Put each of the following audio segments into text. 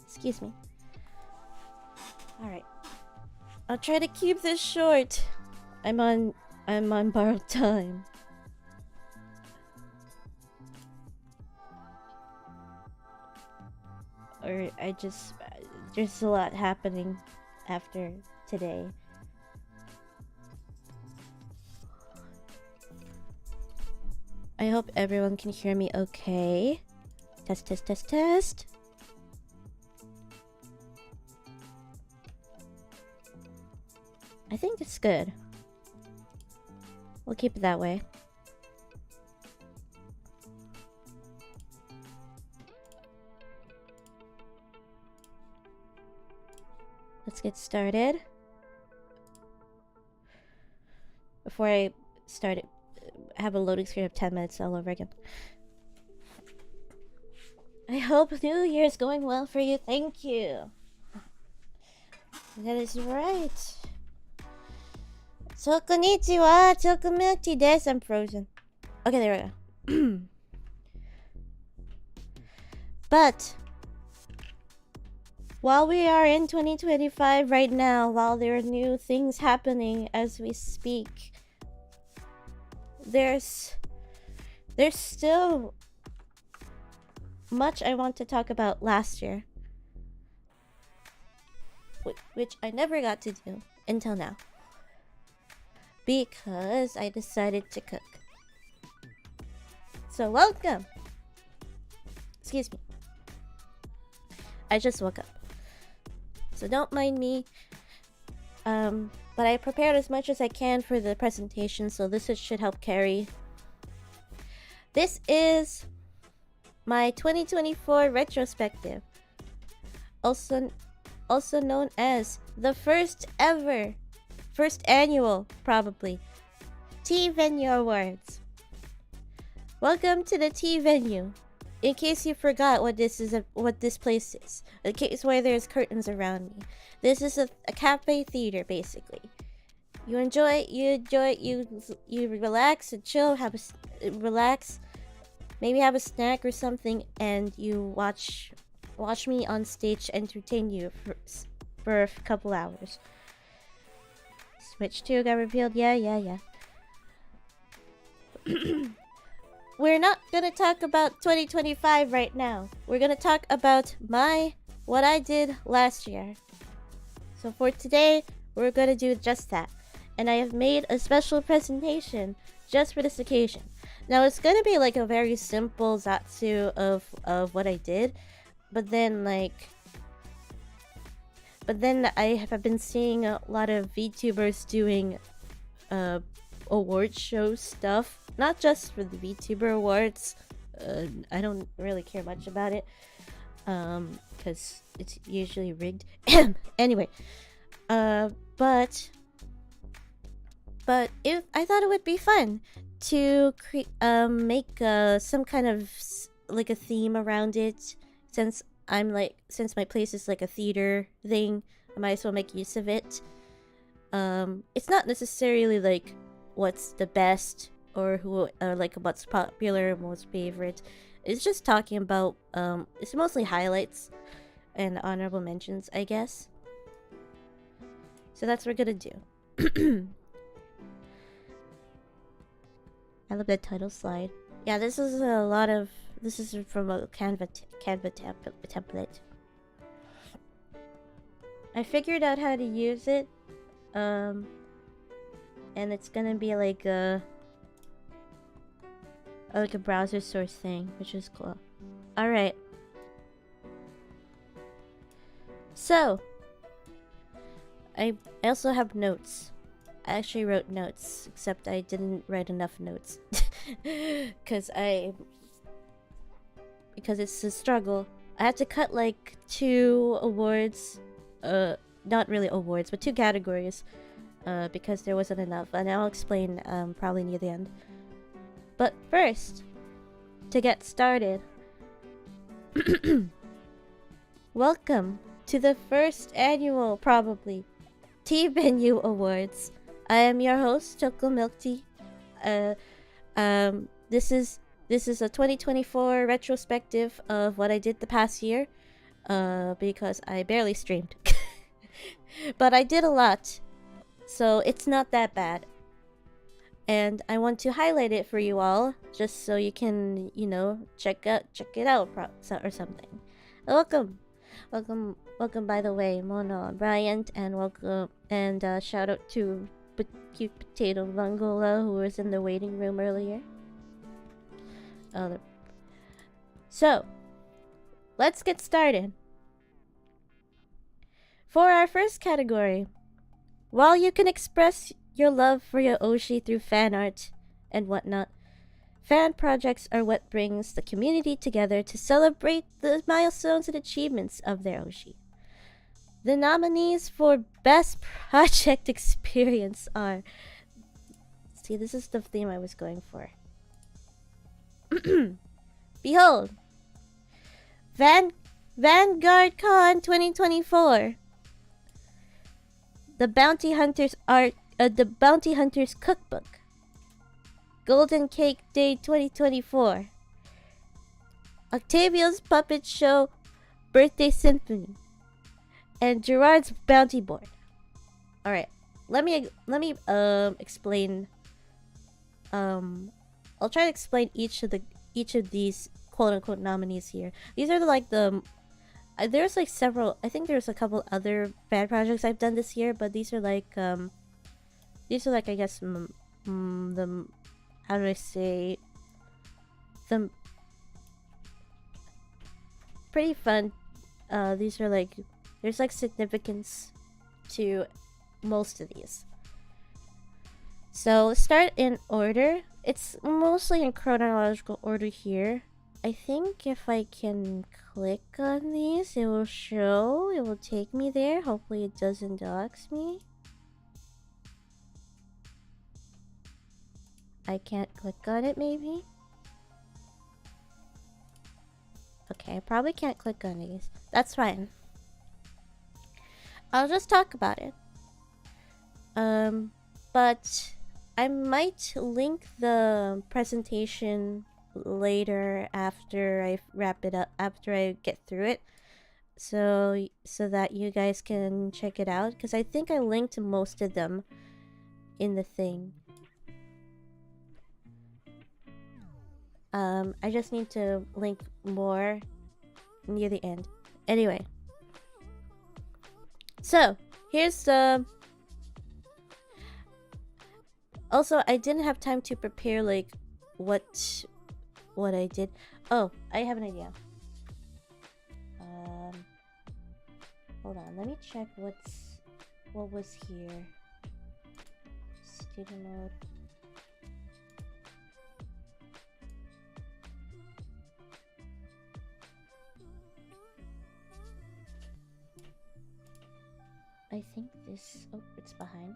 Excuse me. Alright. I'll try to keep this short. I'm on borrowed time. Or there's a lot happening after today. I hope everyone can hear me okay. Test, test, test, test. I think it's good. We'll keep it that way. Let's get started. Before I start it, have a loading screen of 10 minutes all over again. I hope New Year's going well for you. Thank you. That is right. So, konnichiwa, ChocoMilkTea desu. I'm frozen. Okay, there we go. But while we are in 2025 right now, while there are new things happening as we speak, there's still much I want to talk about last year, which I never got to do until now, because I decided to cook. So welcome. Excuse me. I just woke up, so don't mind me. But I prepared as much as I can for the presentation, so this should help carry. This is my 2024 retrospective, also known as the first annual, probably, Tea Venue Awards. Welcome to the Tea Venue. In case you forgot what this place is, in case why there's curtains around me, this is a cafe theater basically. You enjoy, you relax and chill, relax, maybe have a snack or something, and you watch me on stage entertain you for a couple hours. Switch 2 got revealed. Yeah. We're not gonna talk about 2025 right now. We're gonna talk about what I did last year. So for today, we're gonna do just that. And I have made a special presentation just for this occasion. Now it's gonna be like a very simple zatsu of what I did, but then I have been seeing a lot of Vtubers doing award show stuff, not just for the Vtuber awards. I don't really care much about it, because it's usually rigged. Anyway, but if I thought it would be fun to make some kind of like a theme around it, since my place is like a theater thing, I might as well make use of it. It's not necessarily like what's the best or like what's popular, most favorite. It's just talking about it's mostly highlights and honorable mentions, I guess. So that's what we're gonna do. I love that title slide. Yeah, this is from a Canva template. I figured out how to use it, and it's gonna be like a browser source thing, which is cool. All right. So, I also have notes. I actually wrote notes, except I didn't write enough notes because it's a struggle. I had to cut like 2 awards, not really awards, but 2 categories, because there wasn't enough, and I'll explain probably near the end. But first, to get started, welcome to the first annual, probably, Tea Venue Awards. I am your host, ChocoMilkTea. This This is a 2024 retrospective of what I did the past year. Because I barely streamed. But I did a lot. So it's not that bad. And I want to highlight it for you all, just so you can, you know, check it out or something. Welcome, by the way, Mono and Bryant, and welcome, and shout out to Cute Potato Vangola, who was in the waiting room earlier. So, let's get started. For our first category, while you can express your love for your Oshi through fan art and whatnot, fan projects are what brings the community together to celebrate the milestones and achievements of their Oshi. The nominees for Best Project Experience are... See, this is the theme I was going for. Behold! Vanguard Con 2024. The Bounty Hunters Cookbook. Golden Cake Day 2024. Octavio's Puppet Show Birthday Symphony. And Gerard's Bounty Board. Alright, let me explain. I'll try to explain each of these quote-unquote nominees here. These are there's like several. I think there's a couple other fan projects I've done this year, but these are like I guess the how do I say, the pretty fun. These are like, there's like significance to most of these. So let's start in order. It's mostly in chronological order here. I think if I can click on these, it will take me there. Hopefully it doesn't dox me. I can't click on it, maybe? Okay, I probably can't click on these. That's fine. I'll just talk about it. But I might link the presentation later after I wrap it up, after I get through it, so that you guys can check it out, because I think I linked most of them in the thing. I just need to link more near the end. Anyway, so here's the... Also, I didn't have time to prepare like what I did. Oh, I have an idea. Hold on, let me check what was here. Student mode. I think this... Oh, it's behind.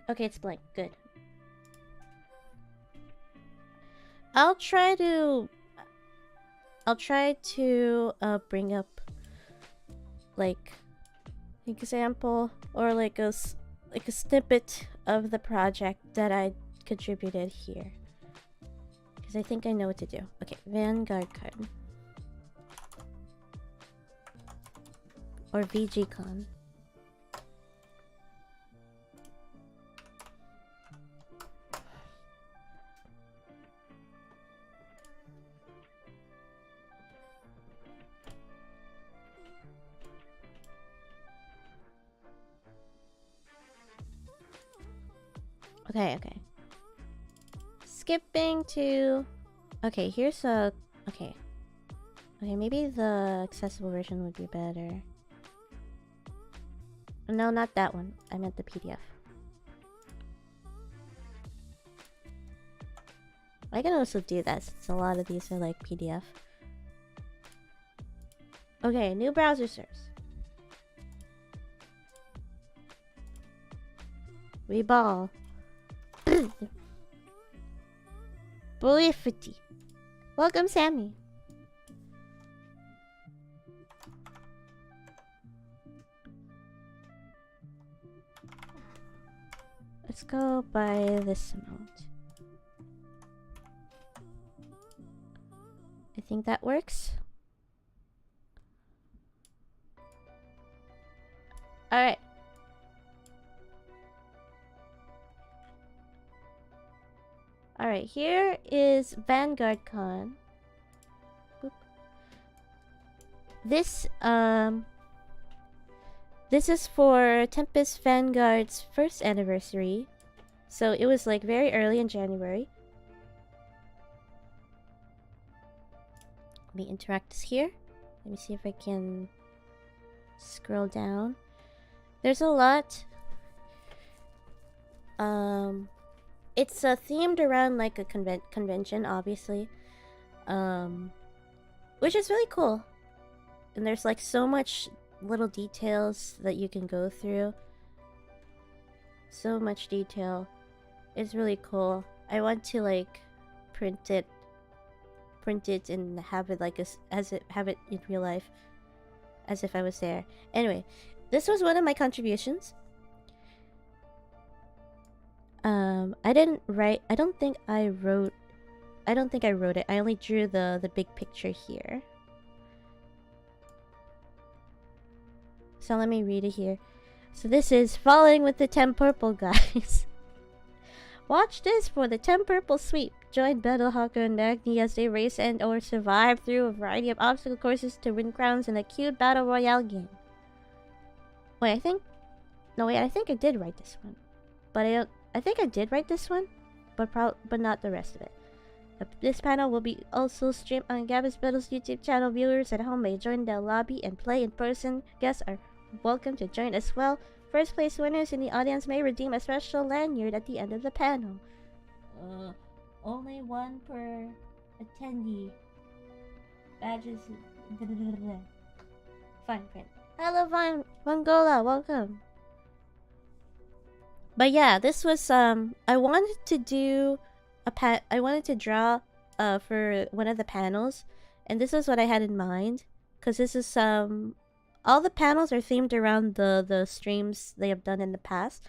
Okay, it's blank. Good. I'll try to bring up like an example or like a snippet of the project that I contributed here, because I think I know what to do. Okay, Vanguard card or VGCon. Okay. Skipping to... Okay, here's a... Okay, maybe the accessible version would be better. No, not that one. I meant the PDF. I can also do that since a lot of these are like PDF. Okay, new browser source. Reball. Boyfity. Welcome, Sammy. Let's go by this amount. I think that works. Alright. Alright, here is Vanguard Con. Boop. This is for Tempest Vanguard's first anniversary. So it was like very early in January. Let me interact this here. Let me see if I can scroll down. There's a lot. It's themed around like a convention, obviously. Which is really cool. And there's like so much little details that you can go through. So much detail. It's really cool. I want to like print it and have it like have it in real life, as if I was there. Anyway, this was one of my contributions. I didn't write. I don't think I wrote it. I only drew the big picture here. So let me read it here. So this is Falling with the 10 Purple guys. Watch this for the 10 Purple sweep. Join Battle Hawker and Agni as they race and or survive through a variety of obstacle courses to win crowns in a cute battle royale game. Wait, I think I did write this one. But I think I did write this one, but not the rest of it. This panel will be also streamed on Gabby's Battles YouTube channel. Viewers at home may join the lobby and play in person. Guests are welcome to join as well. First place winners in the audience may redeem a special lanyard at the end of the panel. Only one per attendee. Badges. Fine print. Hello, Vangola, welcome. But yeah, this was I wanted to do I wanted to draw for one of the panels, and this is what I had in mind, because this is all the panels are themed around the streams they have done in the past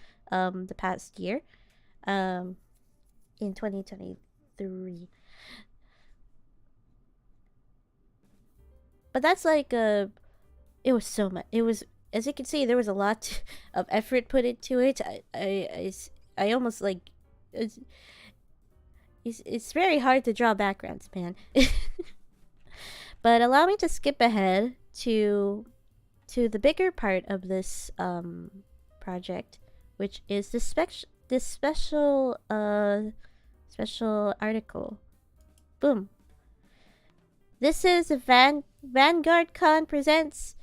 year, in 2023. But that's like it was so much. It was, as you can see, there was a lot of effort put into it. I almost like it's very hard to draw backgrounds, man. But allow me to skip ahead to the bigger part of this project, which is this special article. Boom. This is Vanguard Con presents.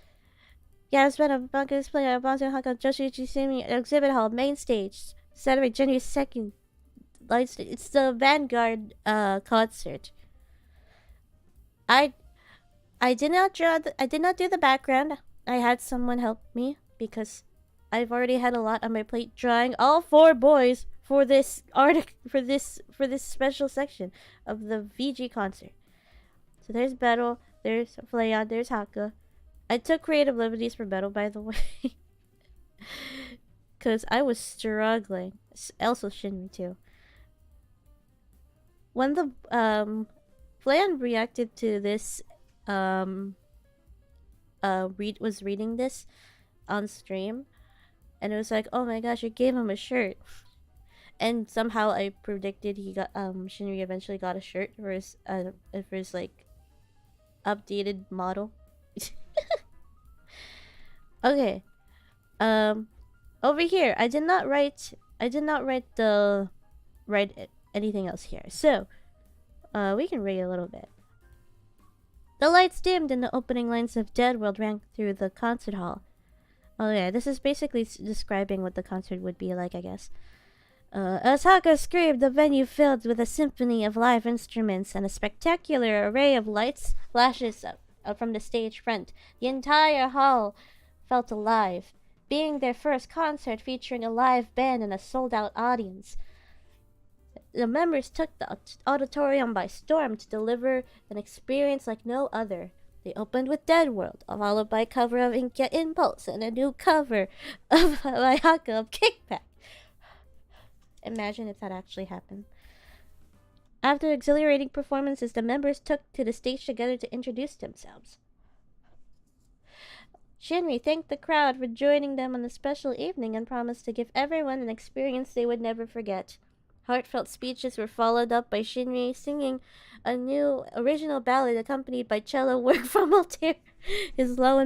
Yeah, it's been a bunkers play at Boston Hong Kong Joshi Jisimi exhibit hall main stage, Saturday, January 2nd. It's the Vanguard concert. I did not do the background. I had someone help me because I've already had a lot on my plate drawing all 4 boys for this for this special section of the VG concert. So there's Battle, there's Flayon, there's Haka. I took creative liberties for Battle, by the way, because I was struggling. Also Shinri too. When the Flayon reacted to this was reading this on stream, and it was like, oh my gosh, you gave him a shirt. And somehow I predicted he got Shinri eventually got a shirt for his like updated model. Okay. Over here, I did not write anything else here. So, we can read a little bit. The lights dimmed and the opening lines of Dead World rang through the concert hall. Oh yeah, this is basically describing what the concert would be like, I guess. As Haka screamed, the venue filled with a symphony of live instruments and a spectacular array of lights flashes up from the stage front. The entire hall felt alive, being their first concert featuring a live band and a sold-out audience. The members took the auditorium by storm to deliver an experience like no other. They opened with Dead World, followed by a cover of Inkia Impulse and a new cover of Haka of Kickback. Imagine if that actually happened. After exhilarating performances, the members took to the stage together to introduce themselves. Shinri thanked the crowd for joining them on the special evening and promised to give everyone an experience they would never forget. Heartfelt speeches were followed up by Shinri singing a new original ballad accompanied by cello work from Altair. His low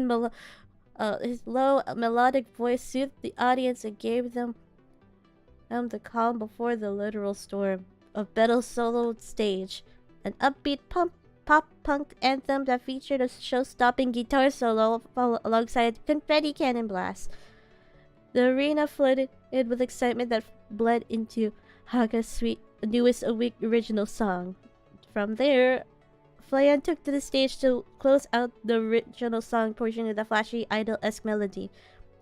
melodic voice soothed the audience and gave them the calm before the literal storm of Bettle's solo stage. An upbeat pop punk anthem that featured a show-stopping guitar solo alongside confetti cannon blasts. The arena flooded with excitement that bled into Haga's newest original song. From there, Flayan took to the stage to close out the original song portion of the flashy idol-esque melody.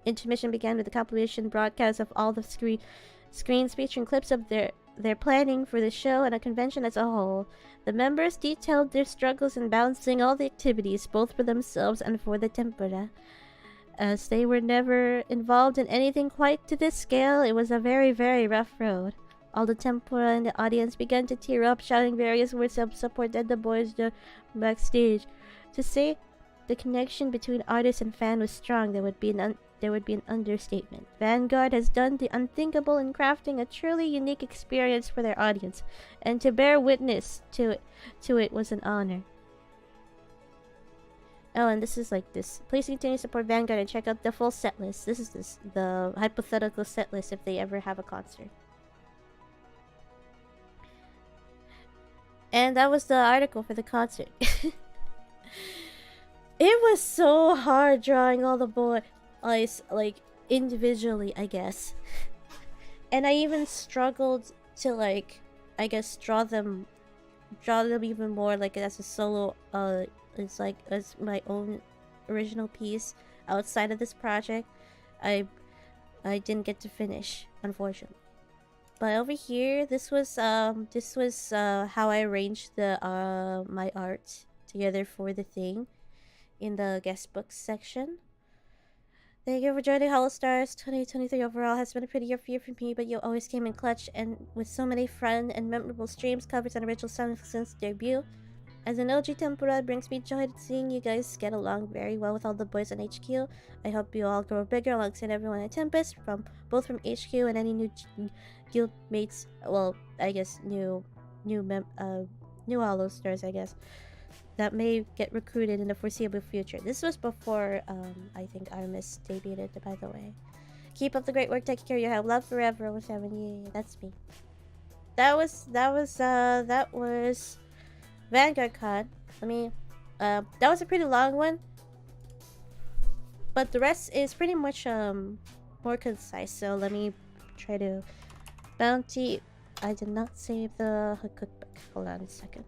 Intermission began with a compilation broadcast of all the screens featuring clips of their planning for the show and a convention as a whole. The members detailed their struggles in balancing all the activities, both for themselves and for the tempura. As they were never involved in anything quite to this scale, it was a very, very rough road. All the tempura in the audience began to tear up, shouting various words of support at the boys backstage. To say the connection between artist and fan was strong, there would be an understatement. Vanguard has done the unthinkable in crafting a truly unique experience for their audience, and to bear witness to it was an honor. Oh, and this is like this. Please continue to support Vanguard and check out the full set list. This is the hypothetical set list if they ever have a concert. And that was the article for the concert. It was so hard drawing all the boys, like, individually, I guess. And I even struggled to, like, I guess draw them even more, like, as a solo, it's like, as my own original piece outside of this project. I didn't get to finish, unfortunately. But over here, this was how I arranged the my art together for the thing in the guest books section. Thank you for joining Hollow Stars. 2023 overall has been a pretty year for me, but you always came in clutch and with so many fun and memorable streams, covers, and original songs since debut. As an OG Tempura, it brings me joy seeing you guys get along very well with all the boys on HQ. I hope you all grow bigger alongside everyone at Tempest, both from HQ and any new guild mates. Well, I guess new Hollow Stars, I guess, that may get recruited in the foreseeable future. This was before I think Artemis debuted, by the way. Keep up the great work. Take care. You have love forever. With 7. Yeah, that's me. That was Vanguard Con. That was a pretty long one, but the rest is pretty much more concise. So let me try to bounty. I did not save the cookbook. Hold on a second.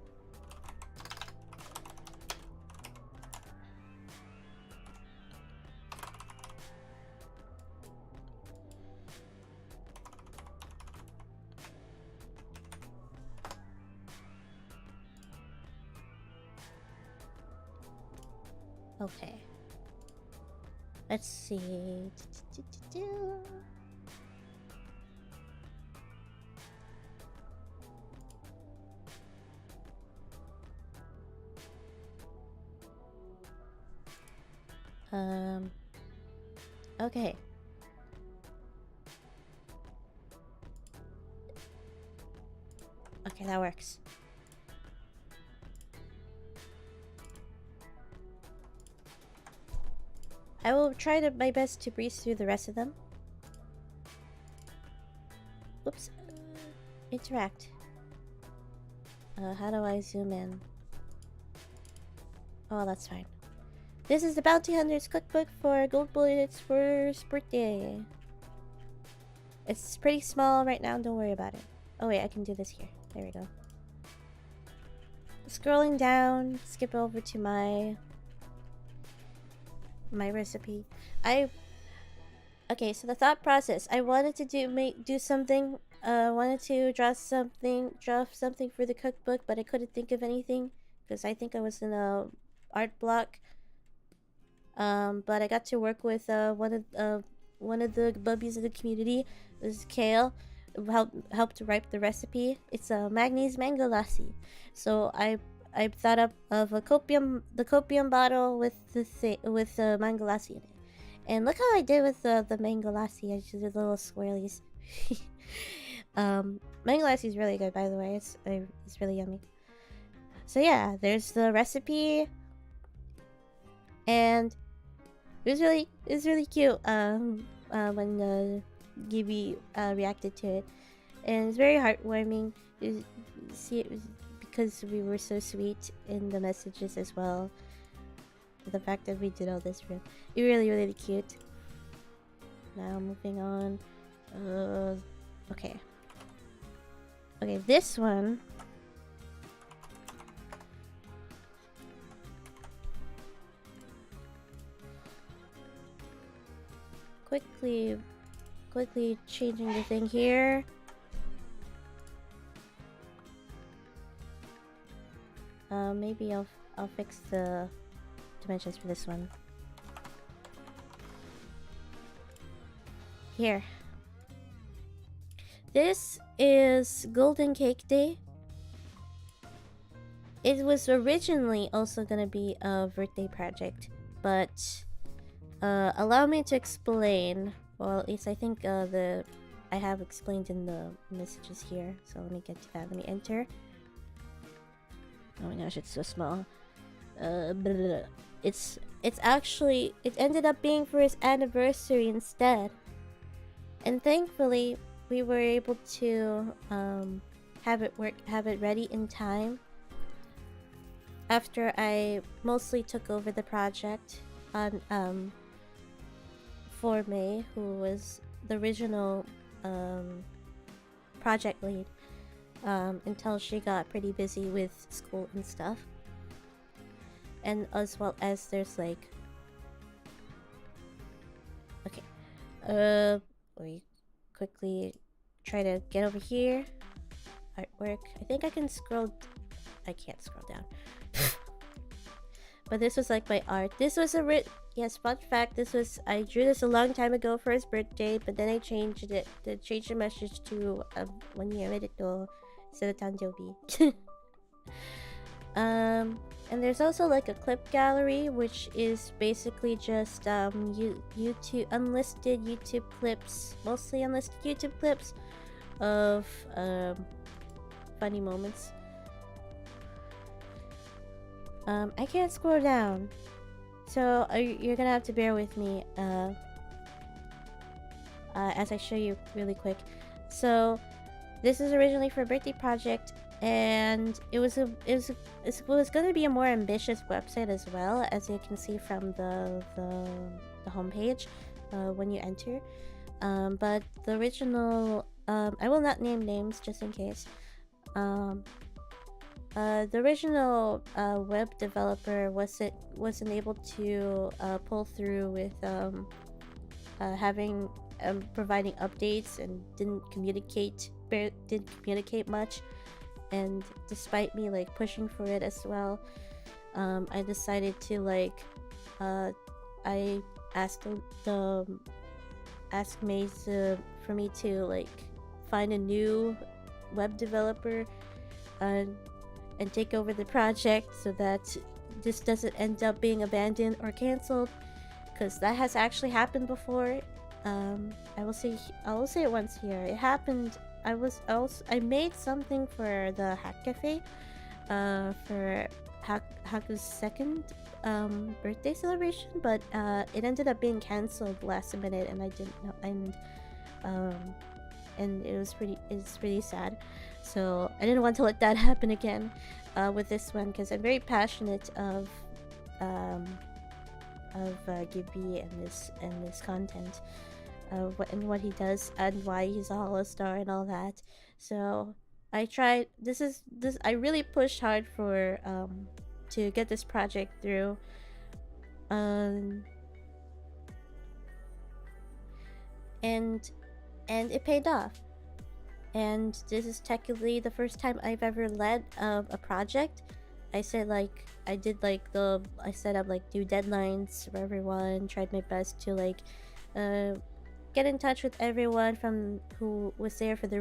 Okay. Let's see. Okay. Okay, that works. I will try my best to breeze through the rest of them. Whoops. Interact. How do I zoom in? Oh, that's fine. This is the Bounty Hunter's cookbook for Gold Bullet's first birthday. It's pretty small right now, don't worry about it. Oh wait, I can do this here. There we go. Scrolling down, skip over to my recipe. Okay, so the thought process. I wanted to do something. Wanted to draw something for the cookbook, but I couldn't think of anything because I think I was in a art block. But I got to work with one of the bubbies in the community. This is Kale, helped write the recipe. It's a Magni's mango lassi. So I thought up of the copium bottle with the mango lassi in it. And look how I did with the mango lassi. I just did little swirlies. Mango lassi is really good, by the way. It's really yummy. So yeah, there's the recipe, and it was really cute. When Gibby reacted to it, and it's very heartwarming. You see, it was because we were so sweet in the messages as well. The fact that we did all this for him, it really cute. Now moving on. Okay, this one. Quickly changing the thing here. Maybe I'll fix the dimensions for this one. Here. This is Golden Cake Day. It was originally also gonna be a birthday project, but allow me to explain. Well, at least I think I have explained in the messages here. So let me get to that. Let me enter. Oh my gosh, it's so small. It's actually, it ended up being for his anniversary instead. And thankfully, we were able to have it ready in time. After I mostly took over the project on for May, who was the original project lead, until she got pretty busy with school and stuff. And as well as there's like, okay, we quickly try to get over here. Artwork. I think I can scroll. I can't scroll down. But this was like my art. This was yes, fun fact, I drew this a long time ago for his birthday, but then I changed it to change the message to 1 year to instead of Tanjobi. And there's also like a clip gallery, which is basically just YouTube unlisted YouTube clips, mostly unlisted YouTube clips of funny moments. I can't scroll down, so you're gonna have to bear with me as I show you really quick. So this is originally for a birthday project, and it was gonna be a more ambitious website as well, as you can see from the homepage when you enter. But the original, I will not name names just in case. The original web developer wasn't able to pull through with providing updates, and didn't communicate much. And despite me like pushing for it as well, I decided to like I asked May for me to like find a new web developer and take over the project, so that this doesn't end up being abandoned or canceled, because that has actually happened before. I will say it once here. It happened. I made something for the Hack Cafe for Haku's second birthday celebration, but it ended up being canceled last minute, and I didn't know, and it's pretty sad. So I didn't want to let that happen again with this one, because I'm very passionate of Gibby and this content, what he does and why he's a hollow star and all that. So I tried. I really pushed hard for to get this project through. And it paid off. And this is technically the first time I've ever led a project. I set up like new deadlines for everyone. Tried my best to like get in touch with everyone from who was there for the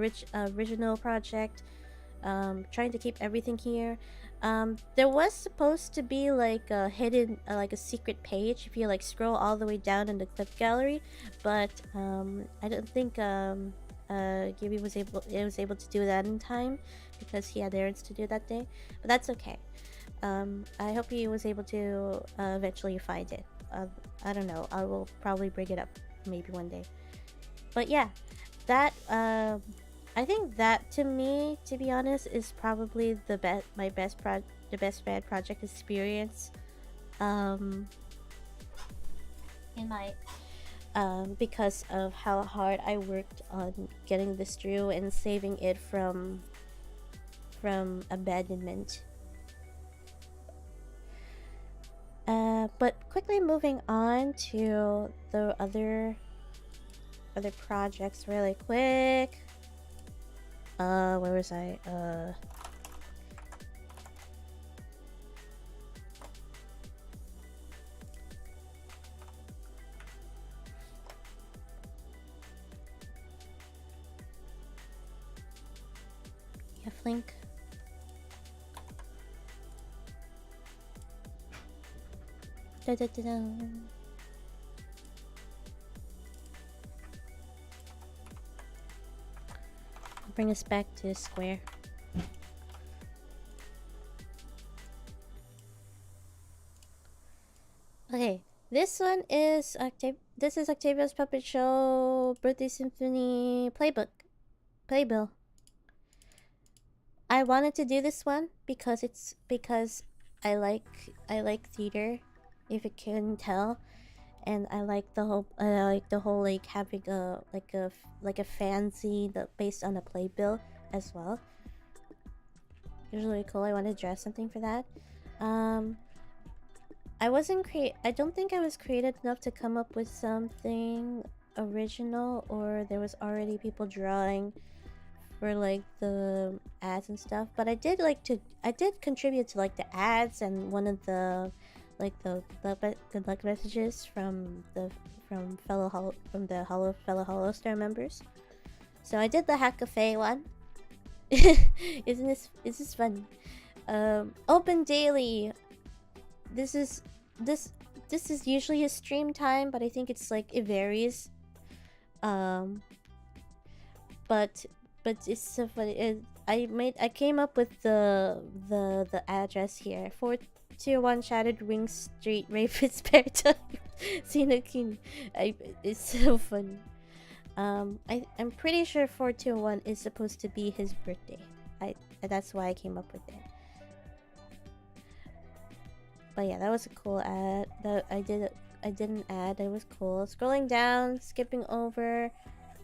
original project. Trying to keep everything here. There was supposed to be like a hidden, like a secret page if you like scroll all the way down in the clip gallery, but I don't think Gibby was able to do that in time because he had errands to do that day. But that's okay. I hope he was able to eventually find it. I don't know. I will probably bring it up maybe one day. But yeah, that I think that to me, to be honest, is probably the best bad project experience. In my because of how hard I worked on getting this through and saving it from abandonment. But quickly moving on to the other projects really quick. Where was I? Link. Da, da, da, da. Bring us back to square. Okay, this one is This is Octavio's Puppet Show Birthday Symphony Playbill. I wanted to do this one because I like theater, if you couldn't tell, and I like the whole like having a fanzine that based on a playbill as well. It was really cool. I wanted to dress something for that. I don't think I was creative enough to come up with something original, or there was already people drawing for like the ads and stuff, but I did contribute to like the ads and one of the like the good luck messages from fellow Hollow Star members. So I did the Hack Cafe one. Isn't this fun? Open daily. This is usually a stream time, but I think it's like it varies. But it's so funny. I came up with the address here. 421 Shattered Wing Street, Rapids, Paradise, Sinakini. It's so funny. I'm pretty sure 421 is supposed to be his birthday. That's why I came up with it. But yeah, that was a cool ad. That I did an ad. It was cool. Scrolling down, skipping over,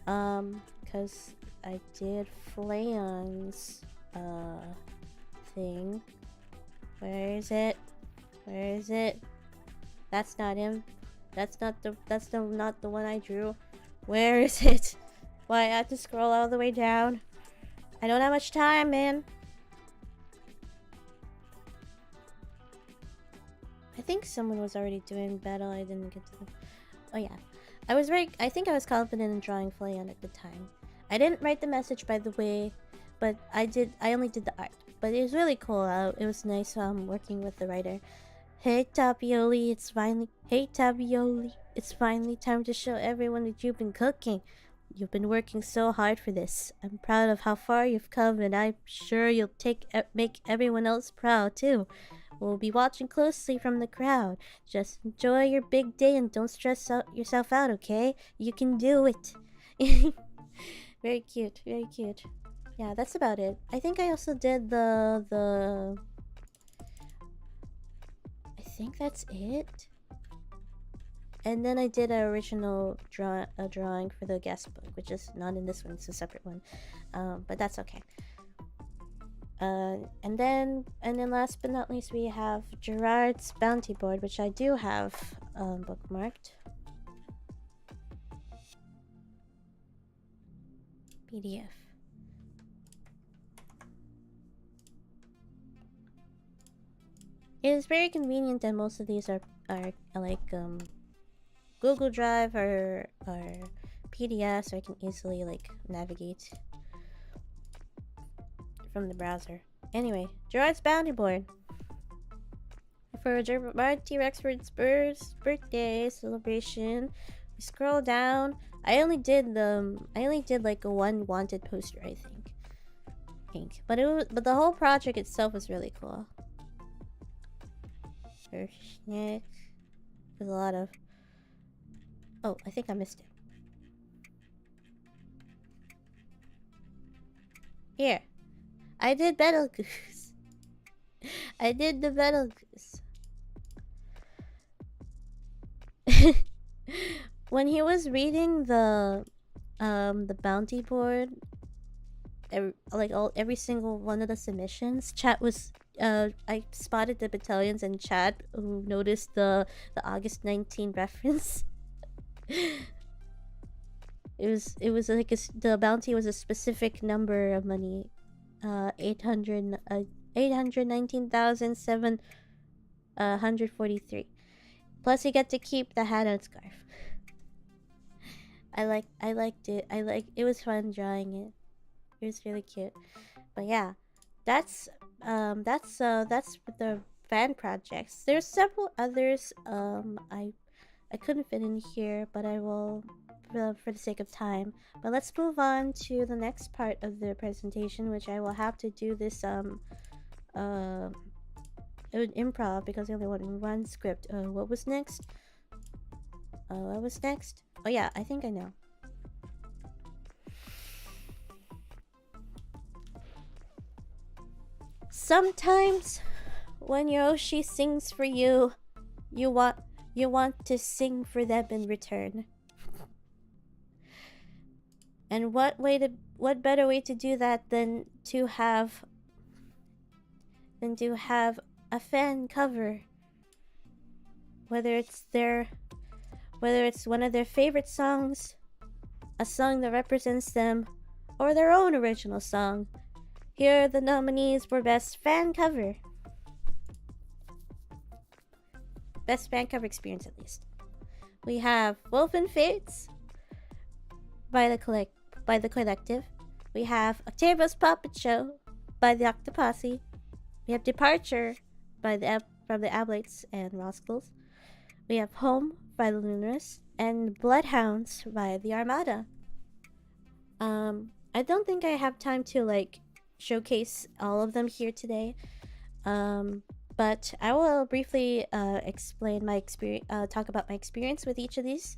because I did Flayon's thing. Where is it? That's not him. That's not the one I drew. Where is it? Why I have to scroll all the way down? I don't have much time, man. I think someone was already doing battle. I didn't get to them. Oh yeah. I think I was confident in drawing Flayon at the time. I didn't write the message, by the way, but I only did the art. But it was really cool. It was nice working with the writer. Hey Tapioli, it's finally time to show everyone that you've been cooking. You've been working so hard for this. I'm proud of how far you've come, and I'm sure you'll make everyone else proud too. We'll be watching closely from the crowd. Just enjoy your big day and don't stress yourself out, okay? You can do it. Very cute, very cute. Yeah, that's about it. I think I also did the I think that's it. And then I did an original drawing for the guest book, which is not in this one, it's a separate one. But that's okay. And then last but not least, we have Gerard's bounty board, which I do have bookmarked. PDF. It is very convenient that most of these are like Google Drive or Wikipedia so I can easily like navigate from the browser. Anyway, Gerard's bounty board. For Gerard T-Rexford's birthday celebration, we scroll down. I only did like a one wanted poster, I think. But the whole project itself was really cool. There's a lot of. Oh, I think I missed it. Here, I did Betelgeuse. I did the Betelgeuse. When he was reading the bounty board, every single one of the submissions, chat was I spotted the battalions in chat who noticed the August 19 reference. It was like the bounty was a specific number of money, 819,743. Plus, you get to keep the hat and scarf. I liked it. It was fun drawing it. It was really cute. But yeah, that's the fan projects. There's several others. I couldn't fit in here, but I will for the sake of time. But let's move on to the next part of the presentation, which I will have to do this improv because I only want one script. What was next? What was next? Oh yeah, I think I know. Sometimes when Yoshi sings for you, you want to sing for them in return. And what better way to do that than to have a fan cover, whether it's one of their favorite songs, a song that represents them, or their own original song. Here are the nominees for Best Fan Cover. Best fan cover experience, at least. We have Woven Fates by the Collective. We have Octavio's Puppet Show by the Octoposse. We have Departure from the Ablates and Rascals. We have Home by the Lunars and Bloodhounds by the Armada. I don't think I have time to like showcase all of them here today. But I will briefly explain my experience, talk about my experience with each of these.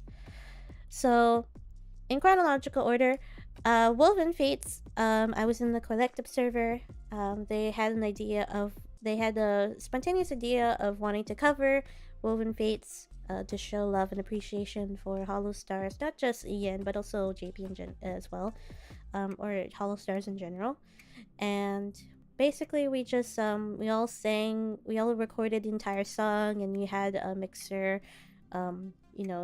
So, in chronological order, Woven Fates, I was in the Collective server. They had a spontaneous idea of wanting to cover Woven Fates to show love and appreciation for Hollow Stars, not just Ian, but also JP as well, or Hollow Stars in general. And basically we just we all recorded the entire song, and we had a mixer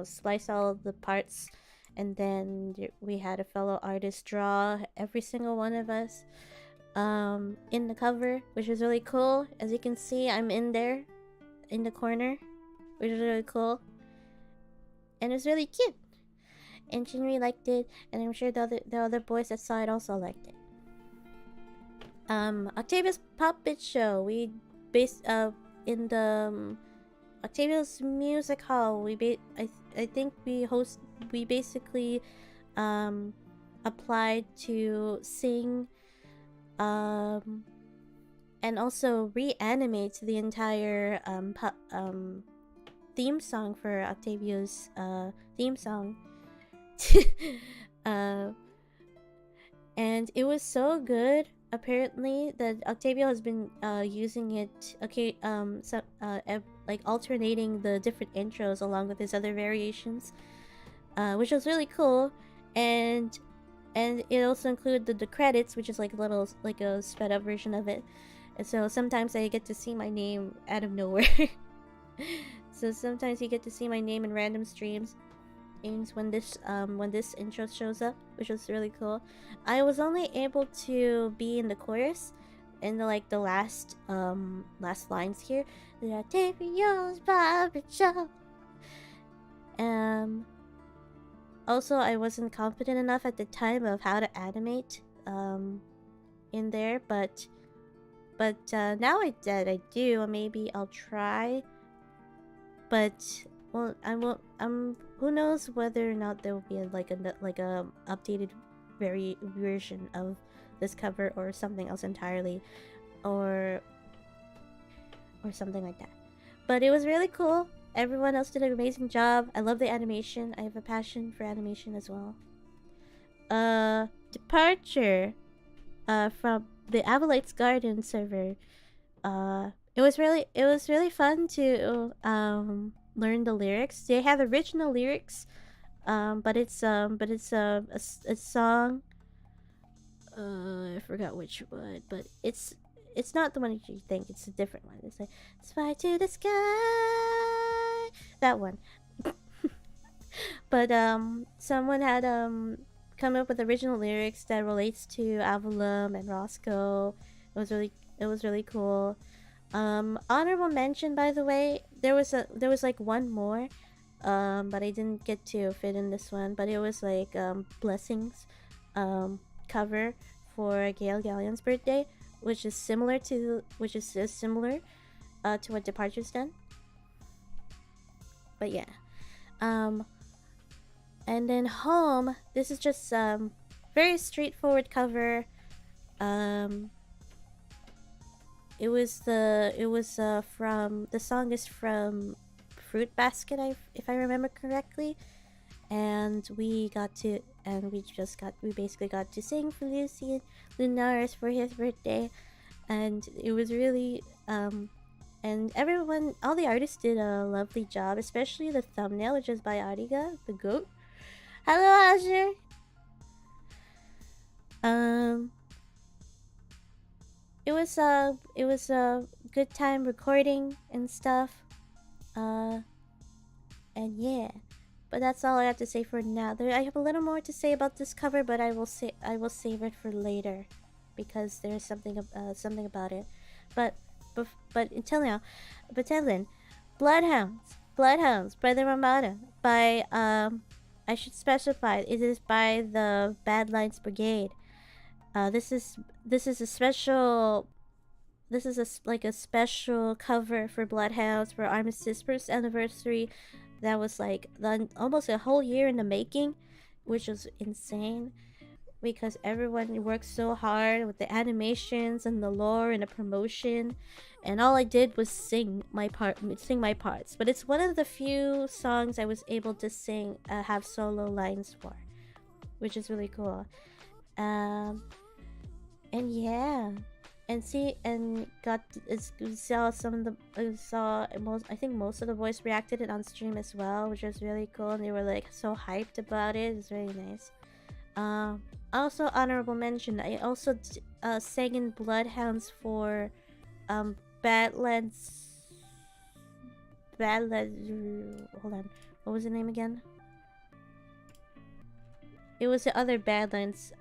slice all the parts, and then we had a fellow artist draw every single one of us in the cover, which was really cool. As you can see, I'm in there in the corner, which is really cool, and it's really cute. And Shinri liked it, and I'm sure the other boys that saw it also liked it. Octavia's Puppet Show. We based in the Octavia's Music Hall. I think we basically applied to sing and also reanimate the entire theme song for Octavia's theme song. And it was so good, apparently, that Octavio has been using it, like alternating the different intros along with his other variations, which was really cool. And it also included the credits, which is like a sped up version of it. And so sometimes I get to see my name out of nowhere. So sometimes you get to see my name in random streams when this intro shows up, which was really cool. I was only able to be in the chorus in the last lines here. The Octavio's Puppet Show. also I wasn't confident enough at the time of how to animate in there, but now I do. Maybe I'll try, but well, I won't. Who knows whether or not there will be like a updated version of this cover or something else entirely, or something like that. But it was really cool. Everyone else did an amazing job. I love the animation. I have a passion for animation as well. Departure from the Avalites Garden server. It was really fun to learn the lyrics. They have original lyrics, but it's a song. I forgot which one, but it's not the one you think. It's a different one. It's like "Fly to the sky," that one. But someone had come up with original lyrics that relates to Avalum and Roscoe. It was really cool. Honorable mention, by the way, there was like one more, but I didn't get to fit in this one. But it was like blessings, cover for Gail Galleon's birthday, which is similar to what Departure's done. But yeah, and then home. This is just very straightforward cover. It was from the song is from Fruit Basket, if I remember correctly, and we basically got to sing for Lucy and Lunaris for his birthday, and it was really and everyone, all the artists did a lovely job, especially the thumbnail, which is by Ariga, the goat. Hello, Azure. It was a good time recording and stuff. And yeah, but that's all I have to say for now. I have a little more to say about this cover, but I will save it for later, because there's something about it. But until now, Bloodhounds by the Ramada, by I should specify it is by the Badlands Brigade. This is a special. This is a special cover for Bloodhounds for Armistice first anniversary. That was like almost a whole year in the making, which was insane, because everyone worked so hard with the animations and the lore and the promotion, and all I did was sing my parts. But it's one of the few songs I was able to sing, have solo lines for, which is really cool. And yeah, and saw I think most of the voice reacted it on stream as well, which was really cool, and they were like so hyped about it. It's really nice. Also honorable mention, I also sang in Bloodhounds for Badlands. Hold on, what was the name again? It was the other Badlands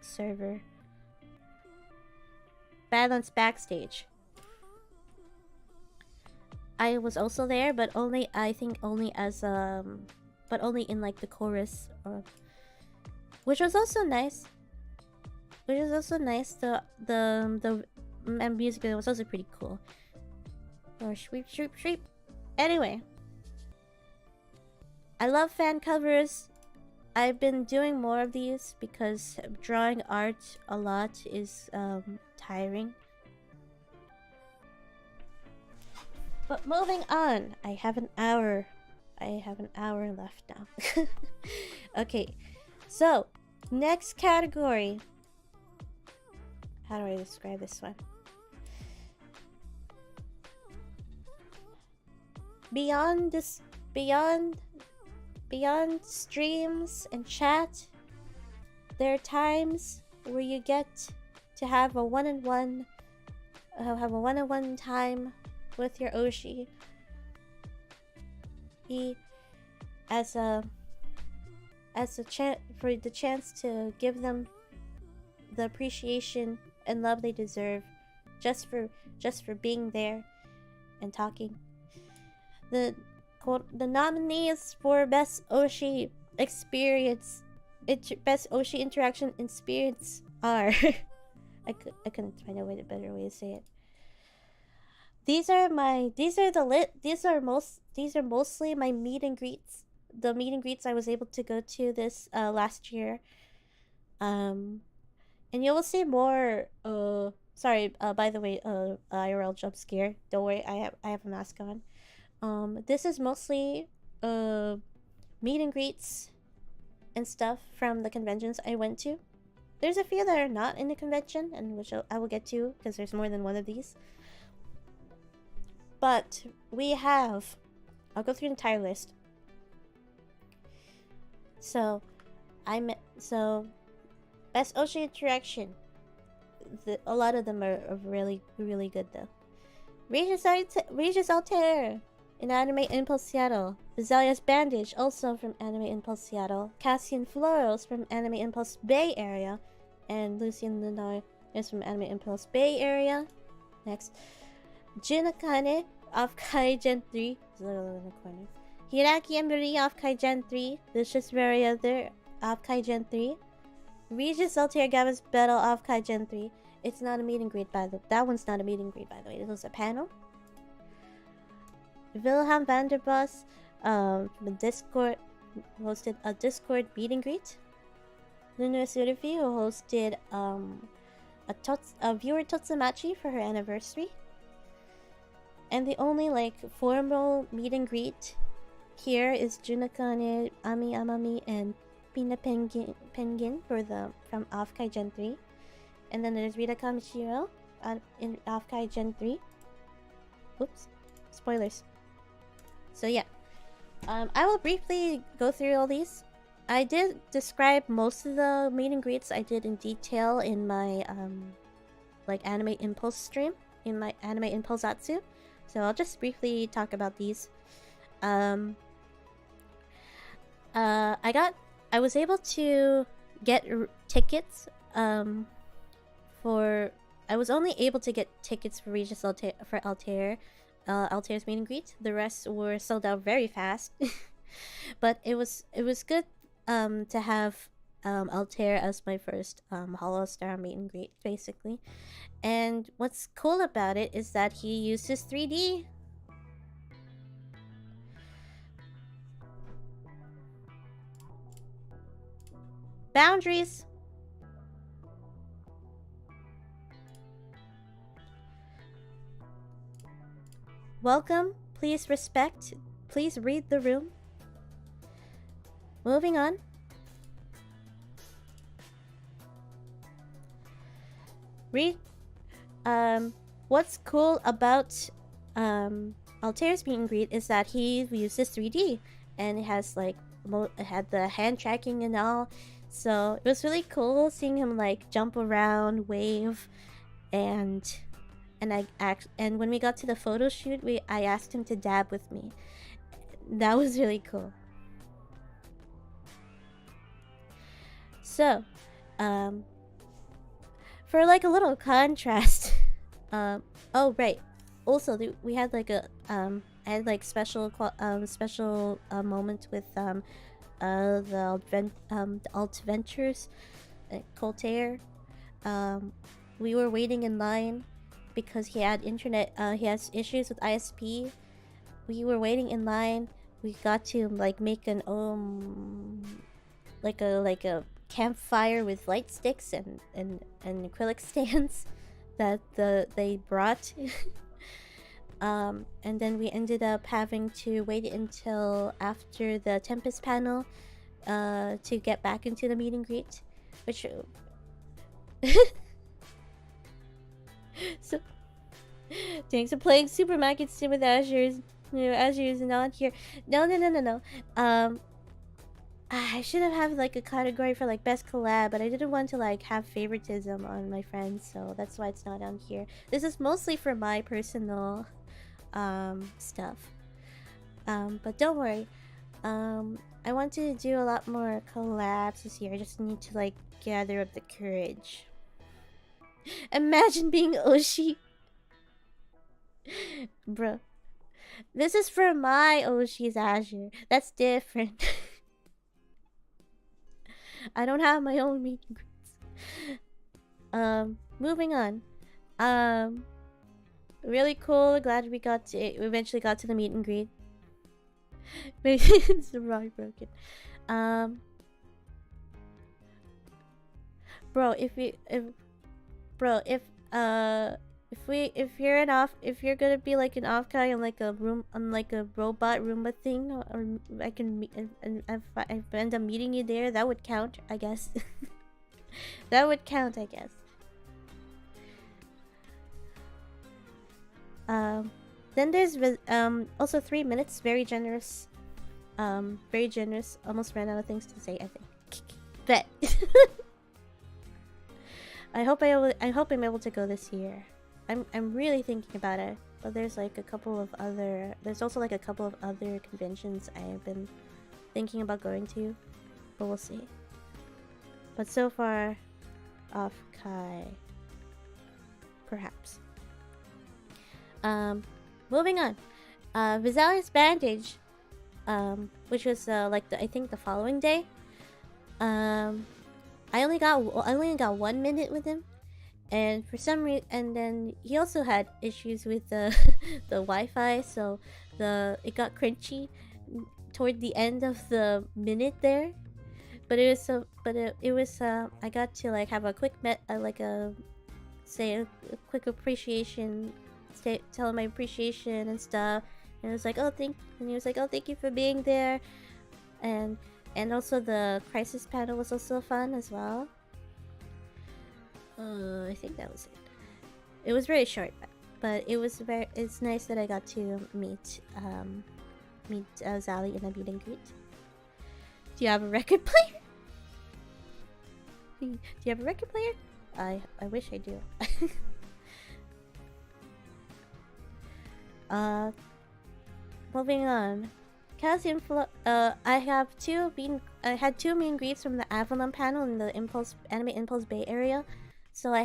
server. Badlands Backstage. I was also there, but only as but only in like the chorus, which was also nice. The music video was also pretty cool. Or shweep. Anyway, I love fan covers. I've been doing more of these because drawing art a lot is tiring. But moving on, I have an hour left now. Okay, so next category. How do I describe this one? Beyond streams and chat, there are times where you get to have a one-on-one time with your Oshi. As a chance to give them the appreciation and love they deserve, just for being there and talking. The nominees for Best Oshi experience, best Oshi interaction experience are. I couldn't find a better way to say it. These are mostly my meet and greets. The meet and greets I was able to go to this last year. And you will see more. Sorry. By the way, IRL jump scare. Don't worry. I have a mask on. This is mostly meet and greets and stuff from the conventions I went to. There's a few that are not in the convention, and which I will get to because there's more than one of these. But we have. I'll go through the entire list. So, best Oshi interaction. A lot of them are really, really good though. Regis Altair in Anime Impulse Seattle. Azalea's Bandage, also from Anime Impulse Seattle. Cassian Florals from Anime Impulse Bay Area. And Lucian Lunar is from Anime Impulse Bay Area. Next. Junakane of Kaigen 3. It's literally in the corner. Hiraki and Marie of Kaigen 3. Lucius Variother of Kaigen 3. Regis Altair Gavin Battle of Kaigen 3. It's not a meet and greet by the way. That one's not a meet and greet by the way. It was a panel. Wilhelm Vanderbos from Discord hosted a Discord meet and greet. Luna Surafi who hosted a viewer Totsumachi for her anniversary. And the only like formal meet and greet here is Junakane, Ami Amami, and Pina Penguin from Offkai Gen 3. And then there's Rita Kamishiro in Offkai Gen 3. Oops. Spoilers. So yeah. I will briefly go through all these. I did describe most of the meet and greets I did in detail in my like Anime Impulse stream, in my Anime Impulsatsu. So I'll just briefly talk about these. I was able to get tickets for. I was only able to get tickets for Regis Altair, Altair's meet and greet. The rest were sold out very fast. But it was good to have Altair as my first Hollow Star meet and greet, basically. And what's cool about it is that he uses 3D. Boundaries. Welcome. Please respect. Please read the room. Moving on. What's cool about Altair's meet and greet is that he uses 3D, and it has like it had the hand tracking and all, so it was really cool seeing him like jump around, wave, and when we got to the photo shoot, I asked him to dab with me. That was really cool. So, for like a little contrast, oh right, also we had like a I had like special moment with the Alt Ventures, Coltair. We were waiting in line because he had he has issues with ISP. We were waiting in line. We got to like make an like a campfire with light sticks and acrylic stands that they brought. And then we ended up having to wait until after the Tempest panel to get back into the meet and greet, which so thanks for playing Supermarket Sim with Azure. Azure is not here. No. I should have had like a category for like best collab, but I didn't want to like have favoritism on my friends, so that's why it's not on here. This is mostly for my personal stuff. But don't worry. I want to do a lot more collabs this year. I just need to like gather up the courage. Imagine being Oshi. Bro. This is for my Oshi's Azure. That's different. I don't have my own meet and greets. Moving on. Really cool. Glad we eventually got to the meet and greet. Maybe it's wrong broken. Bro, if you're gonna be like an off guy on like a robot Roomba thing, or I can meet and if I end up meeting you there, that would count, I guess. That would count, I guess. Then there's also 3 minutes, very generous. Very generous. Almost ran out of things to say, I think. Bet. I hope I'm able to go this year. I'm really thinking about it, but there's like a couple of other. There's also like a couple of other conventions I've been thinking about going to, but we'll see. But so far, off Kai. Perhaps. Moving on. Visalis Bandage, which was like I think the following day. I only got 1 minute with him, and for some reason, and then he also had issues with the the Wi-Fi, so it got crunchy toward the end of the minute there. But it was I got to like have a quick quick appreciation, tell him my appreciation and stuff. And it was like, and he was like, oh, thank you for being there, and also the crisis panel was also fun as well. I think that was it. It was very short, but it's nice that I got to meet Zali in a meet and greet. Do you have a record player? Do you have a record player? I wish I do. Moving on. Calcium I had two meet and greets from the Avalon panel in the Anime Impulse Bay area. So I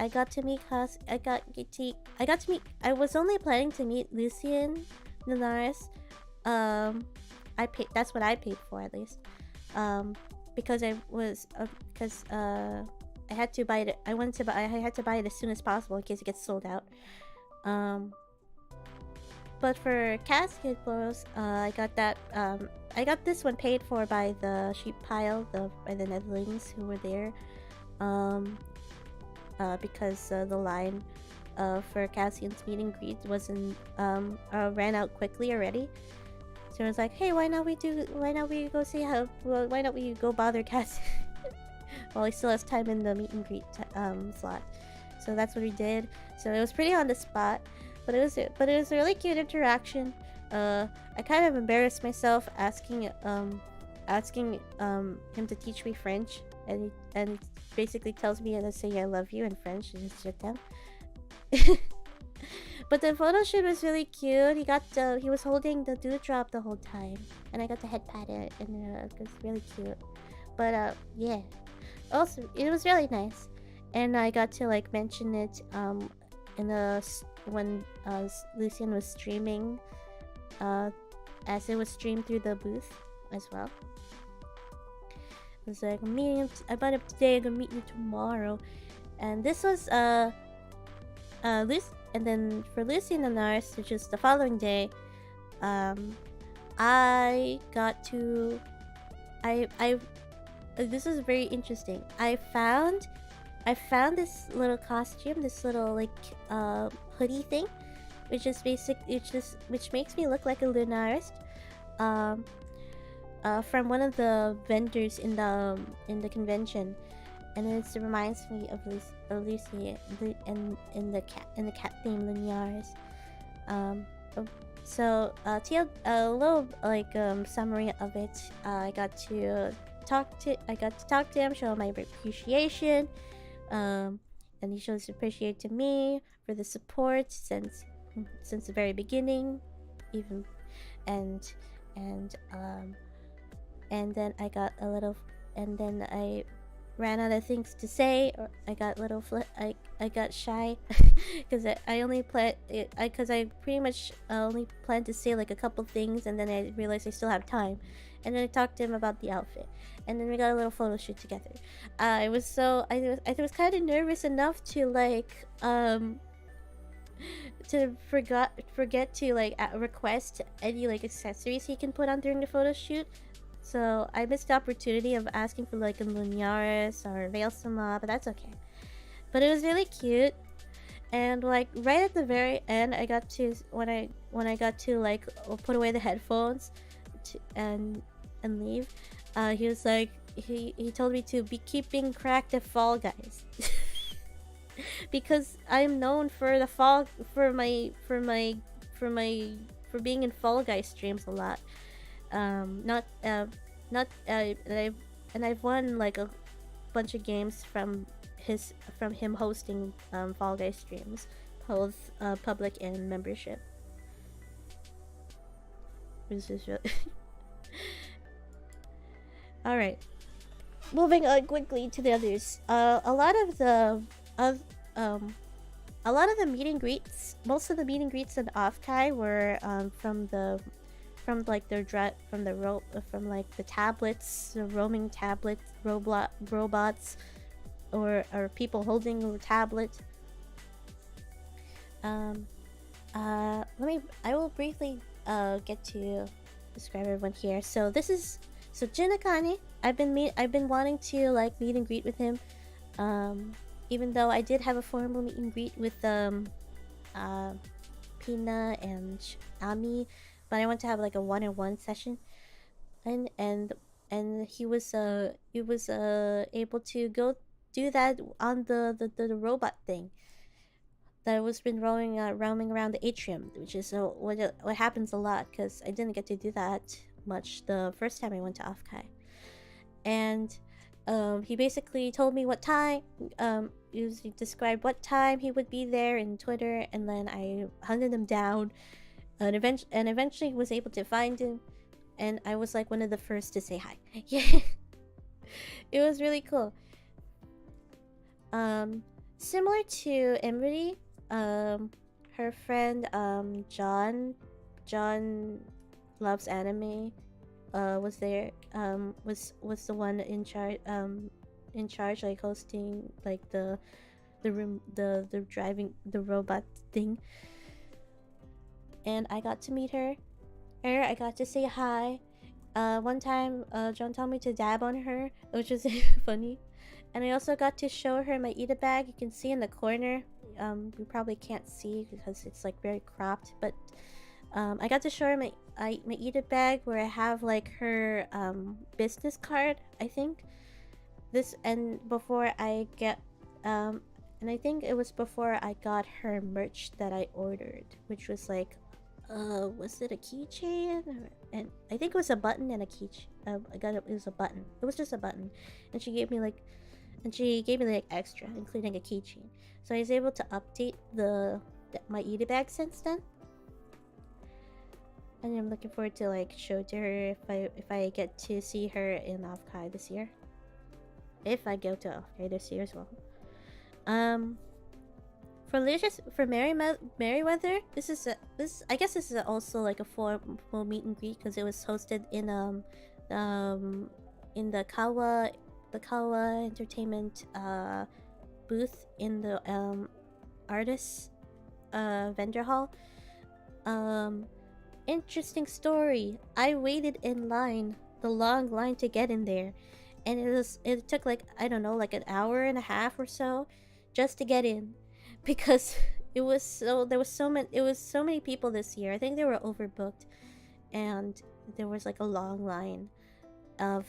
got to meet I was only planning to meet Lucien Linares. That's what I paid for, at least. Because I had to buy it. I had to buy it as soon as possible in case it gets sold out. But for casket florals, I got this one paid for by the sheep pile, by the Netherlings who were there. Because the line for Cassian's meet and greet ran out quickly already. So I was like, hey, why not we go bother Cassian while he still has time in the meet and greet slot. So that's what we did. So it was pretty on the spot, but it was a really cute interaction. I kind of embarrassed myself asking him to teach me French, and he basically tells me to say I love you in French and just shut down. But the photo shoot was really cute. He was holding the dewdrop the whole time, and I got to head pat it, and it was really cute. But yeah, also it was really nice, and I got to like mention it when Lucien was streaming, as it was streamed through the booth as well. It was like, I bought it today, I'm gonna meet you tomorrow. And this was and then for Lucien and Lars, which is the following day, I got to this is very interesting. I found this little costume, this little like hoodie thing, which makes me look like a lunarist. From one of the vendors in the convention, and it reminds me of Lucy in the cat theme Lunares. So a little like summary of it. I got to talk to him, show him my appreciation, and he shows his appreciation to me for the support since the very beginning, even and then I got a little, and then I ran out of things to say, or I got I got shy because I pretty much only planned to say like a couple things, and then I realized I still have time, and then I talked to him about the outfit, and then we got a little photo shoot together. I was kind of nervous enough to like to forget to like request any like accessories he can put on during the photo shoot. So I missed the opportunity of asking for like a lunaris or veilsama, but that's okay. But it was really cute, and like right at the very end, I got to when I got to like put away the headphones, and leave. He was like he told me to be keeping cracked at Fall Guys. Because I'm known for the fall for being in Fall Guys streams a lot. Not and I've won like a bunch of games from him hosting Fall Guys streams, both public and membership. This is really all right. Moving on quickly to the others. A lot of the meet and greets, most of the meet and greets in Offkai were from the tablets, the roaming tablets, robots, or people holding a tablet. I will briefly get to describe everyone here. So Jinakane. I've been wanting to like meet and greet with him. Even though I did have a formal meet and greet with Pina and Ami, but I want to have like a one-on-one session, and he was able to go do that on the robot thing that was been roaming around the atrium, which is what happens a lot because I didn't get to do that much the first time I went to Offkai. And he basically told me what time, he described what time he would be there in Twitter, and then I hunted him down, and eventually was able to find him, and I was like one of the first to say hi. Yeah, it was really cool. Similar to Emery, her friend John loves anime. Was there, was the one in charge like hosting like the room, the driving the robot thing, and I got to meet her. I got to say hi. One time John told me to dab on her, which was funny, and I also got to show her my Ida bag. You can see in the corner, you probably can't see because it's like very cropped, but I got to show her my Ida bag where I have like her business card, I think. And I think it was before I got her merch that I ordered, which was like was it a keychain? And I think it was a button and a keychain. It was a button. It was just a button, and she gave me like extra, including a keychain. So I was able to update my Ida bag since then. And I'm looking forward to like show to her if I get to see her in Offkai this year. If I go to Offkai this year as well. For Merryweather, I guess this is also like a formal meet and greet because it was hosted in the Kawa Entertainment booth in the artists vendor hall. Interesting story. I waited in line, the long line to get in there, and it took like, I don't know, like an hour and a half or so just to get in, because there was so many people this year. I think they were overbooked, and there was like a long line of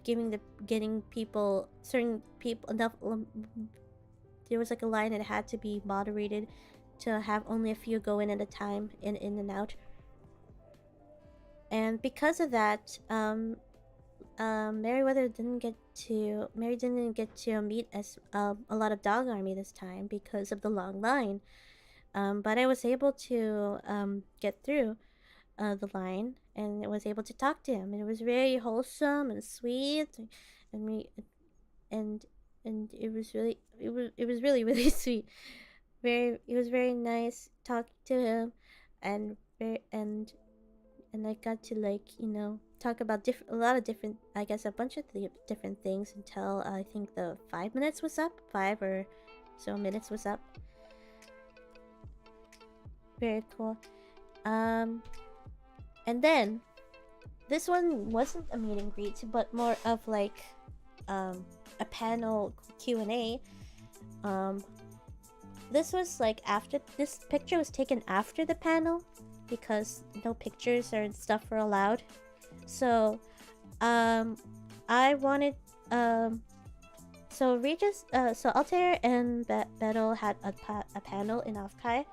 getting people, certain people enough. There was like a line that had to be moderated to have only a few go in at a time, in and out. And because of that, Mary didn't get to meet as a lot of Dog Army this time because of the long line. But I was able to get through the line, and I was able to talk to him, and it was very wholesome and sweet, and it was really sweet. It was very nice talking to him, and and I got to like talk about a lot of different, I guess a bunch of different things until I think the 5 minutes was up, 5 or so minutes was up. Very cool. And then this one wasn't a meet and greet, but more of like a panel Q&A. This was like after, this picture was taken after the panel because no pictures or stuff were allowed. So I wanted so Regis, so Altair and Beto had a panel in Afkai,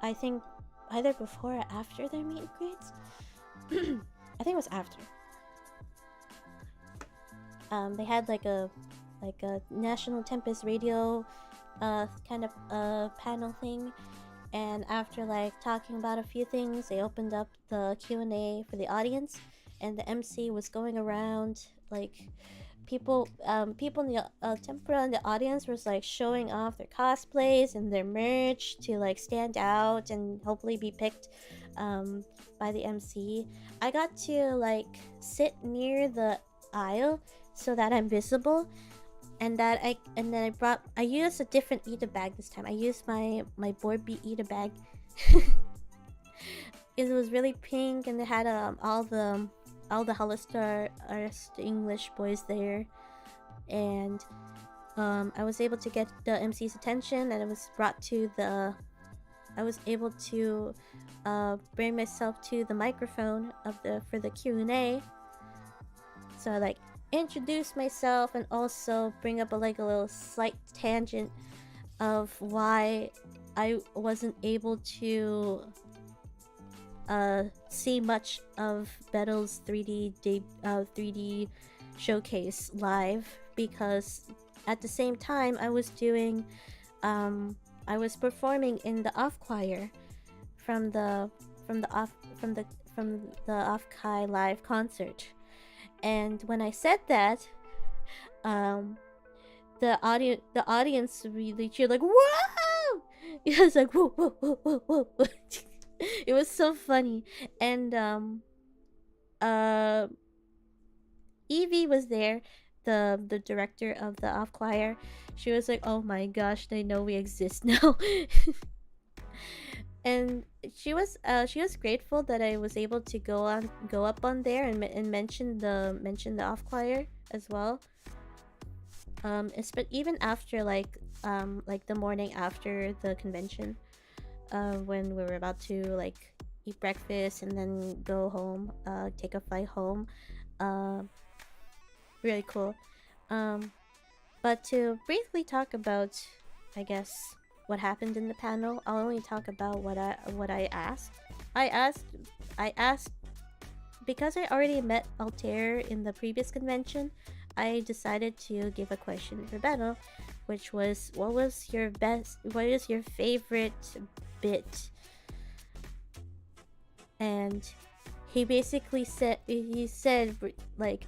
I think either before or after their meet and greets. I think it was after. They had like a National Tempest Radio kind of panel thing, and after like talking about a few things, they opened up the Q&A for the audience, and the MC was going around like people in the tempura in the audience was like showing off their cosplays and their merch to like stand out and hopefully be picked by the MC. I got to like sit near the aisle so that I'm visible, and then I used a different Ida bag this time. I used my board beat Ida bag. It was really pink, and it had all the Hollister English boys there, and I was able to get the MC's attention, and I was able to bring myself to the microphone for the Q&A. So I like introduce myself and also bring up a little slight tangent of why I wasn't able to see much of Bettel's 3D showcase live, because at the same time I was performing in the off choir from the off kai live concert. And when I said that, the audience really cheered like, "Whoa!" It was like, "Whoa, whoa, whoa, whoa, whoa!" It was so funny. And Evie was there, the director of the off choir. She was like, "Oh my gosh, they know we exist now." And she was grateful that I was able to go up on there and mention the off choir as well. But even after like the morning after the convention, when we were about to like eat breakfast and then go home, take a flight home, really cool. But to briefly talk about, I guess, what happened in the panel, I'll only talk about what I asked. I asked because I already met Altair in the previous convention. I decided to give a question for Beto, which was, what is your favorite bit? And he basically said, like,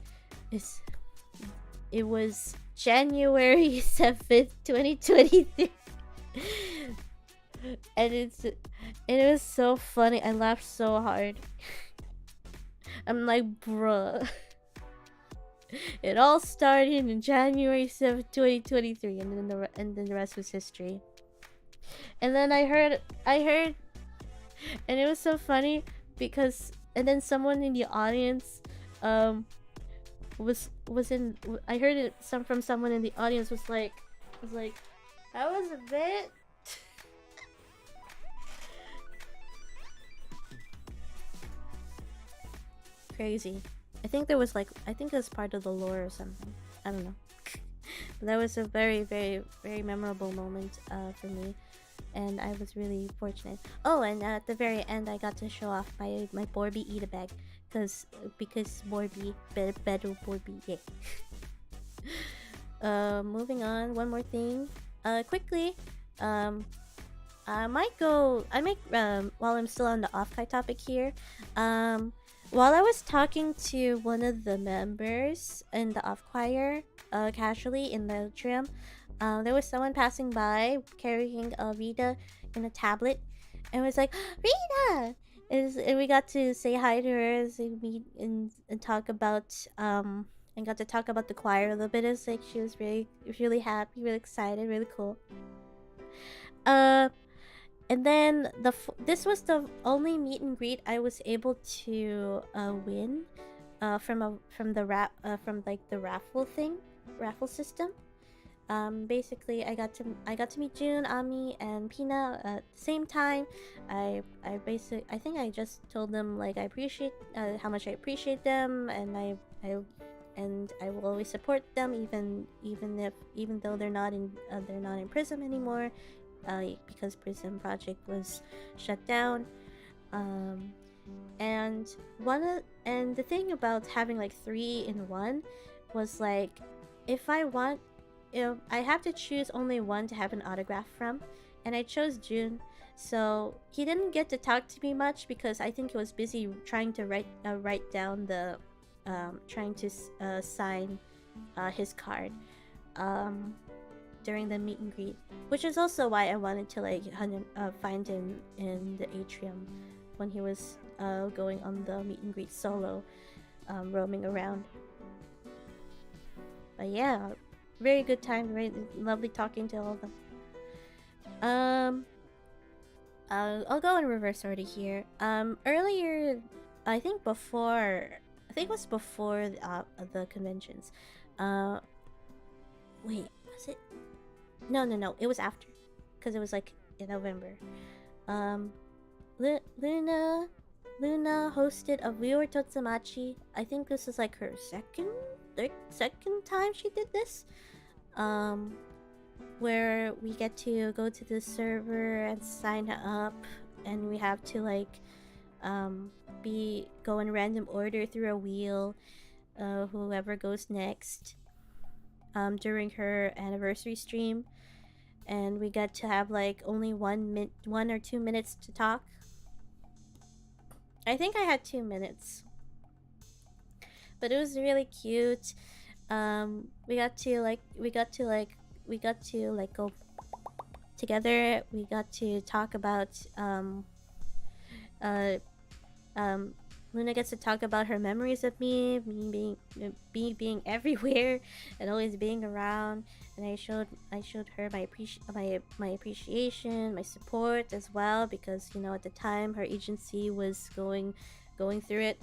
it was January 7th, 2023. And it was so funny. I laughed so hard. I'm like, bruh. It all started in January 7th, 2023, and then the rest was history. And then I heard, and it was so funny because, and then someone in the audience, I heard it from someone in the audience was like, that was a bit. Crazy. I think it was part of the lore or something. I don't know. But that was a very, very, very memorable moment for me, and I was really fortunate. Oh, and at the very end, I got to show off my Borby Ida bag, because Borby, better Borby, yeah. Moving on, one more thing. Quickly, I might while I'm still on the off-kai topic here, while I was talking to one of the members in the off choir, casually in the trim, there was someone passing by carrying a Rita in a tablet, and was like, "Rita, And we got to say hi to her and meet and talk about and got to talk about the choir a little bit. It's like she was really happy, really excited, really cool. Uh, and then this was the only meet and greet I was able to win from the raffle system. Basically, I got to meet June, Ami, and Pina at the same time. I think I just told them like I appreciate how much I appreciate them, and I will always support them even though they're not in Prism anymore, because Prism project was shut down. Um, and the thing about having like 3 in 1 was like if I have to choose only one to have an autograph from, and I chose June. So he didn't get to talk to me much because I think he was busy trying to write down the trying to sign his card during the meet and greet, which is also why I wanted to like find him in the atrium when he was going on the meet and greet solo, roaming around. But yeah, very good time, very lovely talking to all of them. I'll go in reverse order here. Earlier, I think it was before the conventions. Wait, was it? No, it was after, because it was like in November. Um, Luna hosted a viewer Totsumachi. I think this is like her second time she did this. Where we get to go to the server and sign up, and we have to like go in random order through a wheel, whoever goes next, during her anniversary stream, and we get to have like only 1 or 2 minutes to talk. I think I had 2 minutes, but it was really cute. We got to like go together. We got to talk about Luna gets to talk about her memories of me being everywhere and always being around, and I showed her my appreciation, my support as well, because at the time her agency was going through it,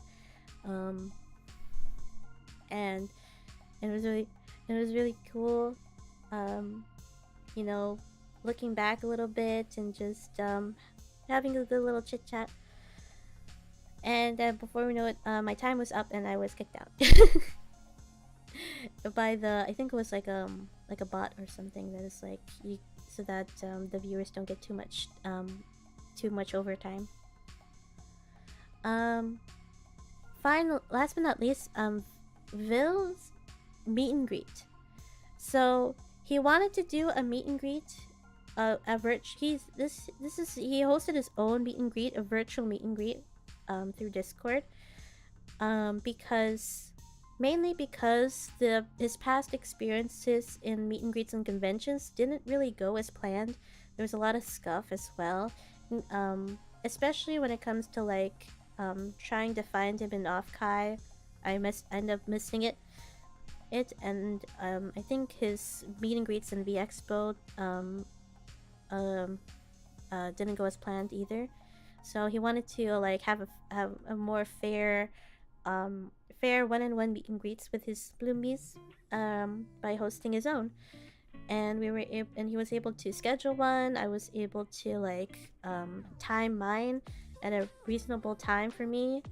and it was really cool. Looking back a little bit and just having a good little chit chat. And before we know it, my time was up and I was kicked out by I think it was like a bot or something that is like so that the viewers don't get too much overtime. Last but not least, Vill's meet and greet. So he wanted to do a meet and greet, he hosted his own meet and greet, a virtual meet and greet, through Discord, mainly because his past experiences in meet and greets and conventions didn't really go as planned. There was a lot of scuff as well, especially when it comes to like trying to find him in Offkai. I end up missing it, and I think his meet and greets in V Expo didn't go as planned either. So he wanted to like have a more fair one-on-one meet and greets with his Bloombies by hosting his own. And he was able to schedule one. I was able to like time mine at a reasonable time for me.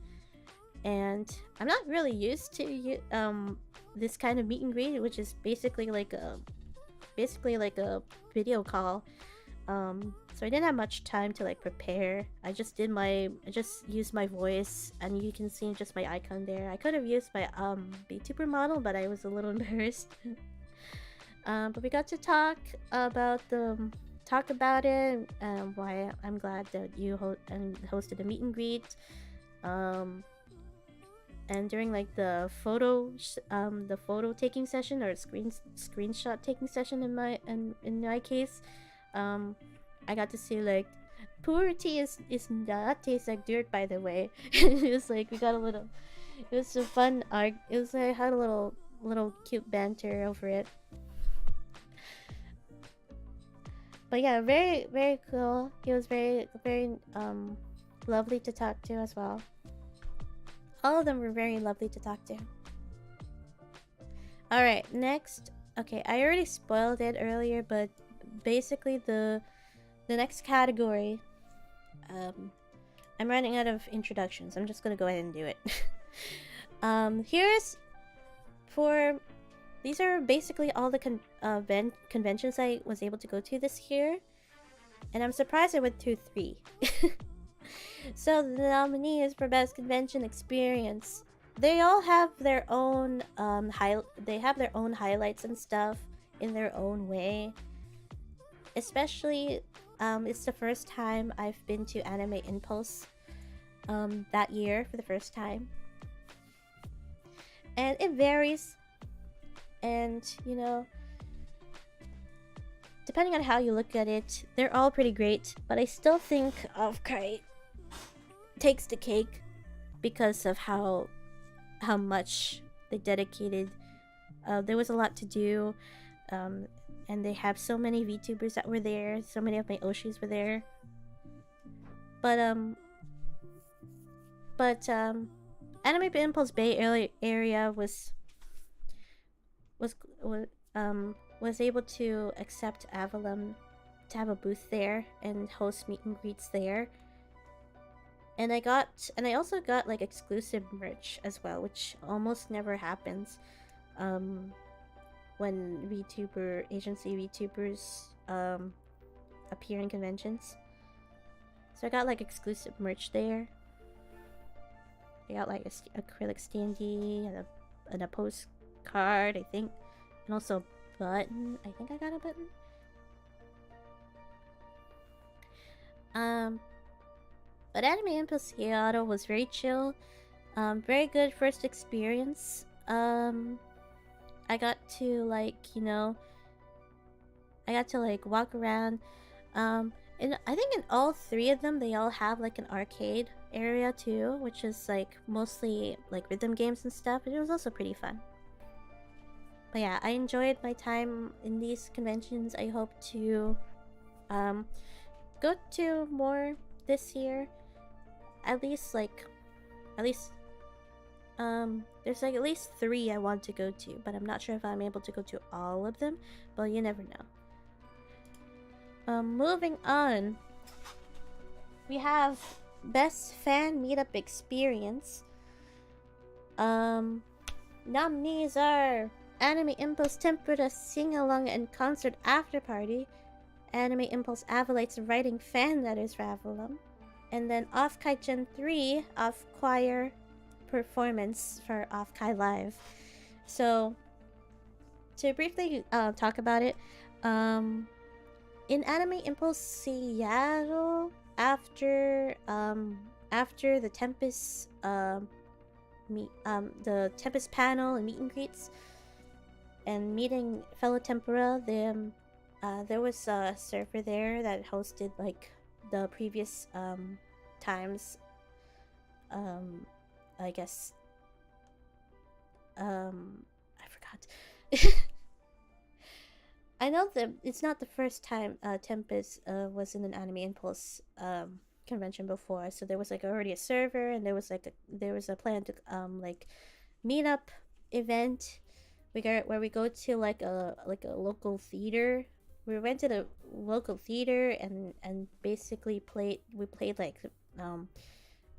And I'm not really used to this kind of meet and greet, which is basically like a video call. So I didn't have much time to like prepare. I just used my voice, and you can see just my icon there. I could have used my Vtuber model, but I was a little embarrassed. But we got to talk about it. Why I'm glad that you hosted a meet and greet. And during like the photo taking session, or screenshot taking session in my case, I got to see like Poor tea is not taste like dirt, by the way. It was like we got a little. It was a fun arc. It was I had a little cute banter over it. But yeah, very cool. He was very lovely to talk to as well. All of them were very lovely to talk to. All right, next. Okay, I already spoiled it earlier, but basically the next category. I'm running out of introductions. I'm just gonna go ahead and do it. Here's for these are basically all the conventions I was able to go to this year, and I'm surprised I went to 3. So the nominees for best convention experience, they all have their own they have their own highlights and stuff in their own way. Especially, it's the first time I've been to Anime Impulse that year for the first time, and it varies. And you know, depending on how you look at it, they're all pretty great. But I still think Offkite takes the cake because of how much they dedicated. There was a lot to do, and they have so many VTubers that were there. So many of my Oshis were there. But Anime Impulse Bay area was able to accept Avalon to have a booth there and host meet and greets there. And I also got like exclusive merch as well, which almost never happens when agency VTubers appear in conventions. So I got like exclusive merch there. I got like a acrylic standee and a postcard, I think, and also a button. I think I got a button. But Anime Impulse Seattle was very chill. Very good first experience. I got to like, you know, walk around. And I think in all 3 of them, they all have like an arcade area too, which is like mostly like rhythm games and stuff. And it was also pretty fun. But yeah, I enjoyed my time in these conventions. I hope to go to more this year. There's like at least 3 I want to go to, but I'm not sure if I'm able to go to all of them. But you never know. Moving on, we have best fan meetup experience. Nominees are Anime Impulse Tempura Sing-Along and Concert After Party, Anime Impulse Avalites Writing Fan Letters for Avalon, and then Offkite Gen 3 Off Choir Performance for Offkite Live. So, to briefly talk about it, in Anime Impulse Seattle, after the Tempest the Tempest panel and meet and greets and meeting fellow Tempura, there was a server there that hosted like the previous times. I guess I forgot. I know that it's not the first time Tempest was in an Anime Impulse convention before, so there was like already a server, and there was a plan to like meetup event. Where we go to like a local theater. We went to the local theater and basically played like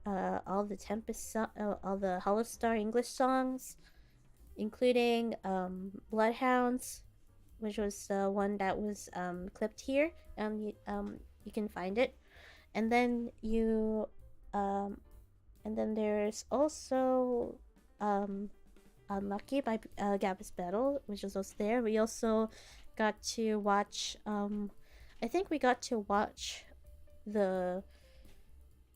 all the Tempest all the Hollow Star English songs, including Bloodhounds, which was the one that was clipped here. You can find it, and then there's also Unlucky by Gabby's Battle, which was also there. We also got to watch I think we got to watch the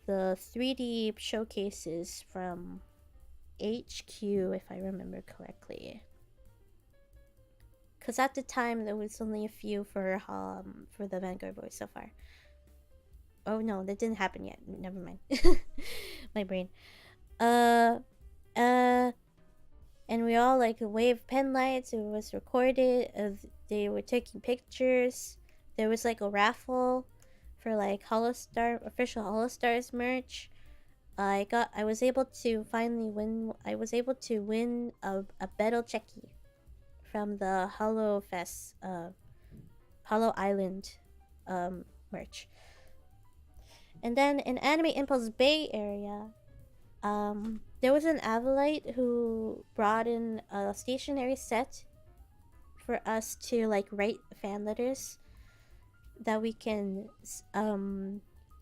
3D showcases from HQ, if I remember correctly. Because at the time there was only a few for the Vanguard Boys so far. Oh no, that didn't happen yet. Never mind. My brain. Uh, uh, and we all like waved pen lights. It was recorded. They were taking pictures. There was like a raffle for like official Hollow Stars merch. I was able to finally win. I was able to win a Battle Checky from the Hollow Fest, Hollow Island, merch. And then in Anime Impulse Bay area, there was an Avalite who brought in a stationery set for us to like write fan letters that we can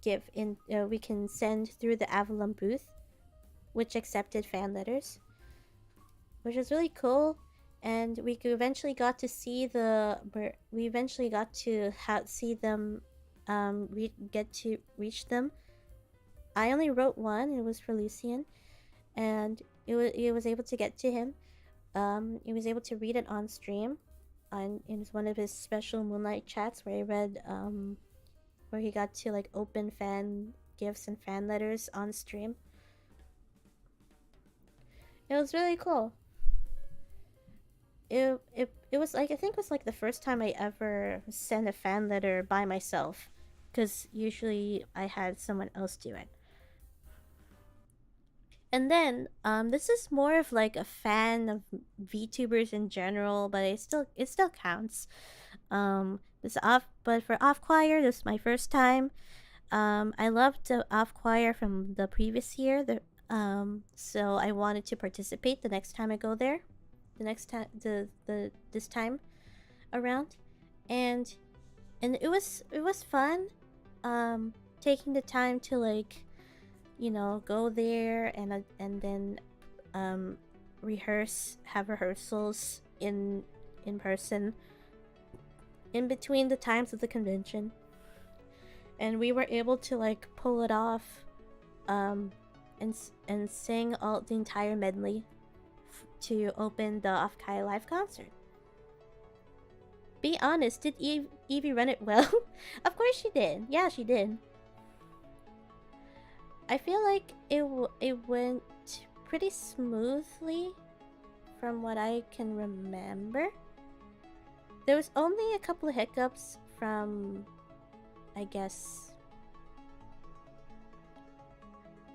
give in. We can send through the Avalon booth, which accepted fan letters, which was really cool. And we eventually got to see we eventually got to see them, get to reach them. I only wrote one. It was for Lucian, and it was able to get to him. He was able to read it on stream. It was one of his special Moonlight chats where he read, where he got to like open fan gifts and fan letters on stream. It was really cool. It was like, I think it was like the first time I ever sent a fan letter by myself, because usually I had someone else do it. And then this is more of like a fan of VTubers in general, but it still counts. But for off choir, this is my first time. I loved the off choir from the previous year. So I wanted to participate the next time I go there. This time around, and it was fun. Taking the time to like, go there and then have rehearsals in person in between the times of the convention, and we were able to like pull it off, and sing the entire medley to open the Off-Kai live concert. Be honest, did Evie run it well? Of course she did. Yeah, she did. I feel like it went pretty smoothly from what I can remember. There was only a couple of hiccups from, I guess,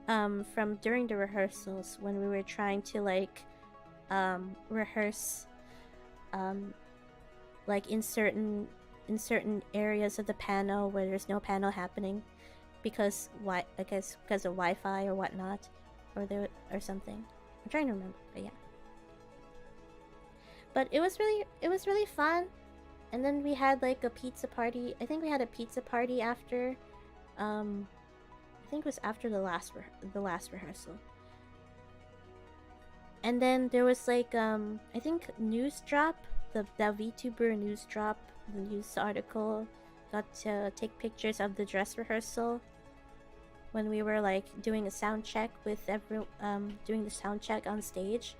from during the rehearsals when we were trying to like rehearse like in certain areas of the panel where there's no panel happening because because of Wi-Fi or whatnot, or something. I'm trying to remember, but yeah. But it was really fun. And then we had like a pizza party. I think we had a pizza party after. I think it was after the last rehearsal. And then there was like I think news drop, the Vtuber news drop, the news article got to take pictures of the dress rehearsal when we were like doing a sound check doing the sound check on stage,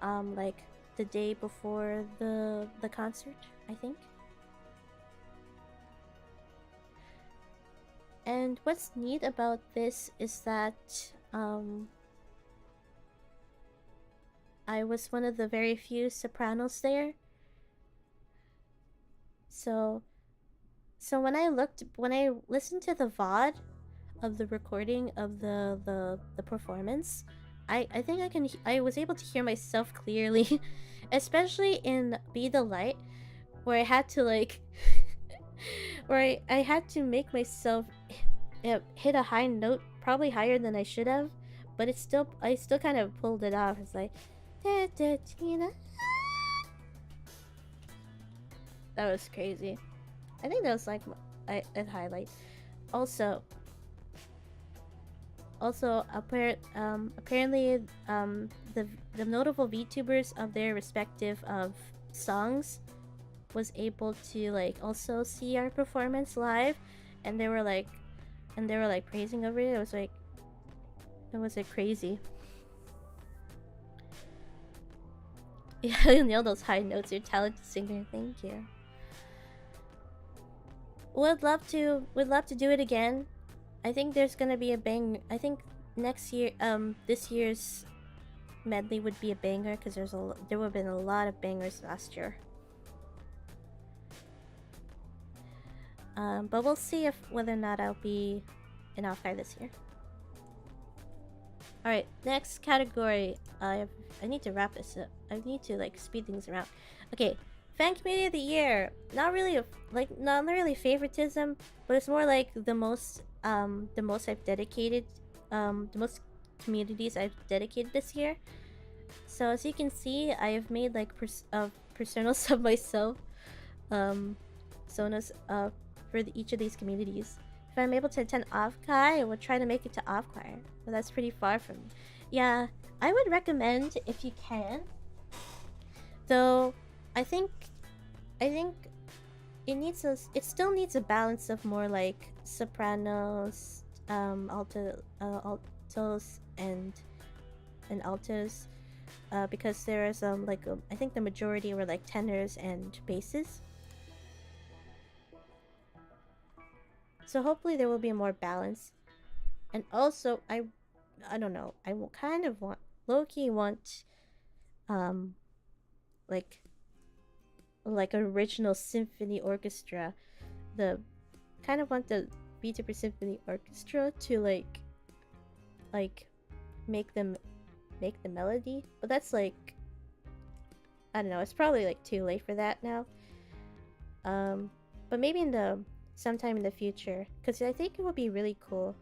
like the day before the concert, I think. And what's neat about this is that I was one of the very few sopranos there. So when I listened to the VOD of the recording of the performance, I think I was able to hear myself clearly, especially in Be the Light, where I had to like where I had to make myself hit a high note, probably higher than I should have, but I still kind of pulled it off. It's like that was crazy. I think that was like a highlight. Also, apparently, the notable VTubers of their respective songs was able to like also see our performance live, and they were like praising over it. It was like crazy. Yeah, you nailed those high notes. You're a talented singer. Thank you. Would love to do it again. I think there's gonna be a bang. I think next year, this year's medley would be a banger because there would have been a lot of bangers last year. But we'll see if whether or not I'll be in Offguy this year. All right, next category. I need to wrap this up. I need to like speed things around. Okay, fan community of the year. Not really not really favoritism, but it's more like the most I've dedicated, the most communities I've dedicated this year. So as you can see, I have made like personas of myself, sonas for each of these communities. If I'm able to attend Offguy, I will try to make it to Offguy, but that's pretty far from me. Yeah, I would recommend if you can. Though, I think it still needs a balance of more like sopranos, altos and altos, because there is I think the majority were like tenors and basses. So hopefully there will be more balance. And also, I don't know. I will kind of low-key want, like original symphony orchestra. Kind of want the Vtuber Symphony Orchestra to like make the melody. But that's like, I don't know. It's probably like too late for that now. But maybe sometime in the future, because I think it would be really cool.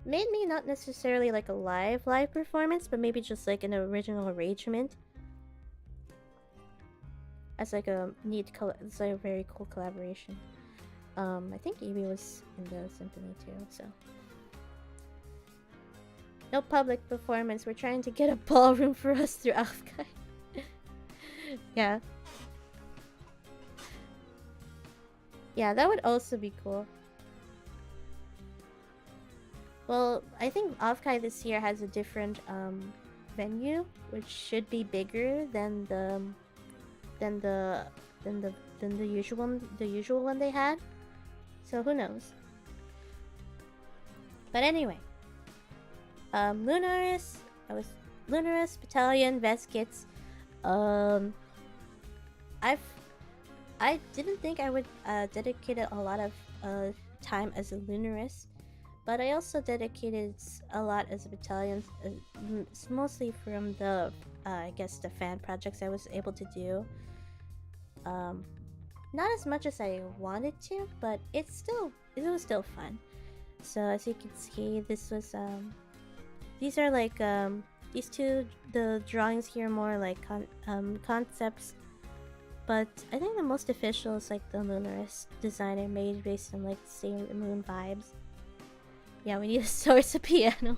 Maybe not necessarily like a live performance, but maybe just like an original arrangement. As like it's like a very cool collaboration. I think Evie was in the symphony too, so. No public performance. We're trying to get a ballroom for us through Offguy. Yeah. Yeah, that would also be cool. Well, I think Offguy this year has a different venue, which should be bigger than the usual one they had. So who knows? But anyway, Lunaris. I was Lunaris, Battalion, Veskits. I didn't think I would dedicate a lot of time as a Lunaris, but I also dedicated a lot as a Battalion. It's mostly from the I guess the fan projects I was able to do. Not as much as I wanted to, but it was still fun. So as you can see, this was these are like the drawings here are more like concepts. But I think the most official is like the Lunaris design I made based on like Sailor Moon vibes. Yeah, we need a source of piano.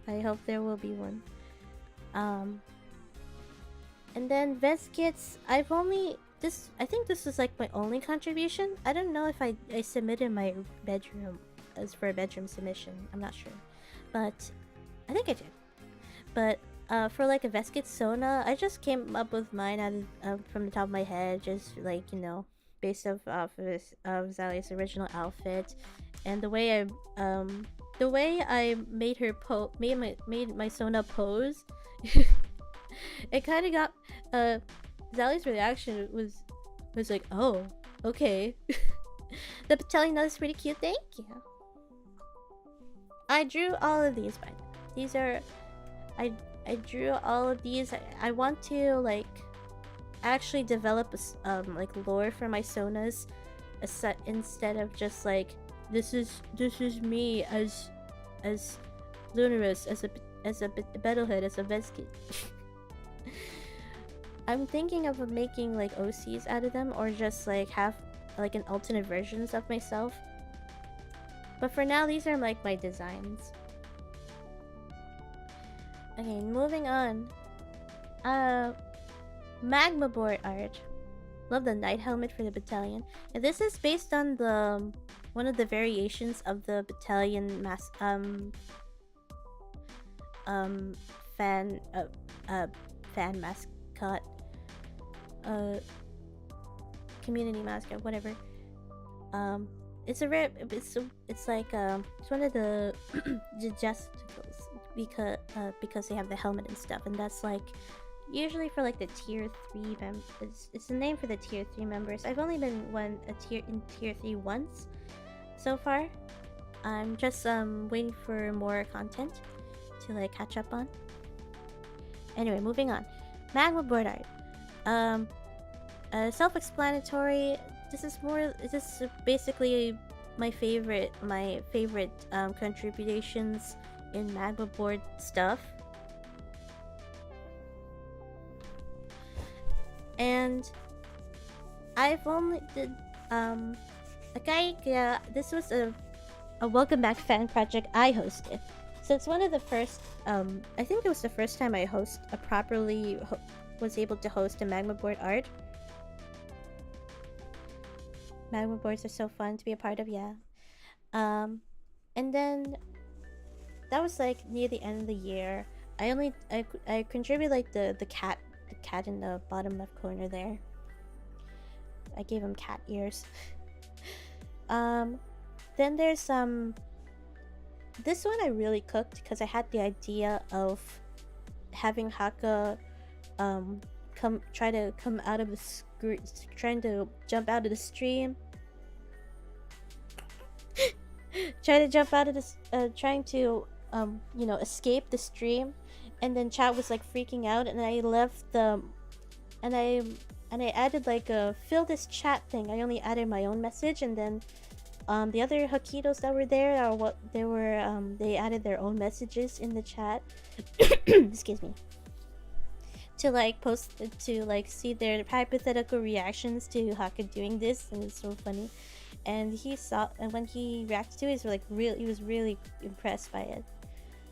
I hope there will be one. And then Veskits, I think this was like my only contribution. I don't know if I submitted my bedroom as for a bedroom submission. I'm not sure. But I think I did. But for like a Veskit Sona, I just came up with mine from the top of my head, just like, you know, based off of Zali's original outfit, and the way I made her made my Sona pose. It kind of got Zali's reaction was like, oh, okay. The battalion is pretty cute. Thank you. I drew all of these, by the way. These are I drew all of these. I want to like actually develop like lore for my sonas, instead of just like this is me as Lunaris, as a Battlehead, as a Veskit. I'm thinking of making like OCs out of them, or just like have like an alternate versions of myself. But for now, these are like my designs. Okay, moving on. Magma board art. Love the knight helmet for the battalion. And this is based on the one of the variations of the battalion fan mascot, community mascot, whatever. it's a rare. It's like it's one of the digestibles because they have the helmet and stuff, and that's like usually for like the tier 3 members. It's the name for the tier 3 members. I've only been in tier 3 once so far. I'm just waiting for more content to like catch up on. Anyway, moving on. Magma board art. Self-explanatory. This is basically my favorite contributions in Magma board stuff. And I've only did this was a welcome back fan project I hosted. So it's one of the first I think it was the first time I was able to host a Magma board art. Magma boards are so fun to be a part of, yeah. And then that was like near the end of the year. I contributed like the cat in the bottom left corner there. I gave him cat ears. Then there's this one I really cooked because I had the idea of having Haka trying to jump out of the stream. Trying to escape the stream, and then chat was like freaking out, and I left and I added like a fill this chat thing. I only added my own message, and then the other Hakitos that were there they added their own messages in the chat. Excuse me. To like see their hypothetical reactions to Haka doing this, and it's so funny. And when he reacted to it, he was really impressed by it.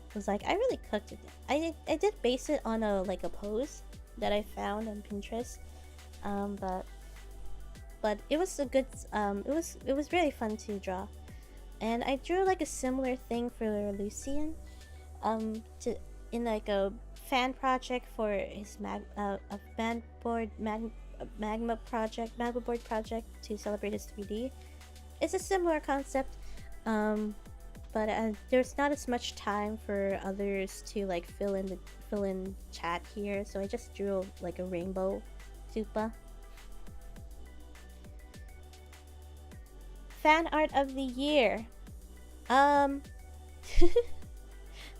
It was like, I really cooked it. I did base it on a pose that I found on Pinterest, but it was a good it was really fun to draw. And I drew like a similar thing for Lucian in like a fan project for his magma board project to celebrate his 3D. It's a similar concept, but there's not as much time for others to like fill in chat here, so I just drew like a rainbow Supa. Fan art of the year.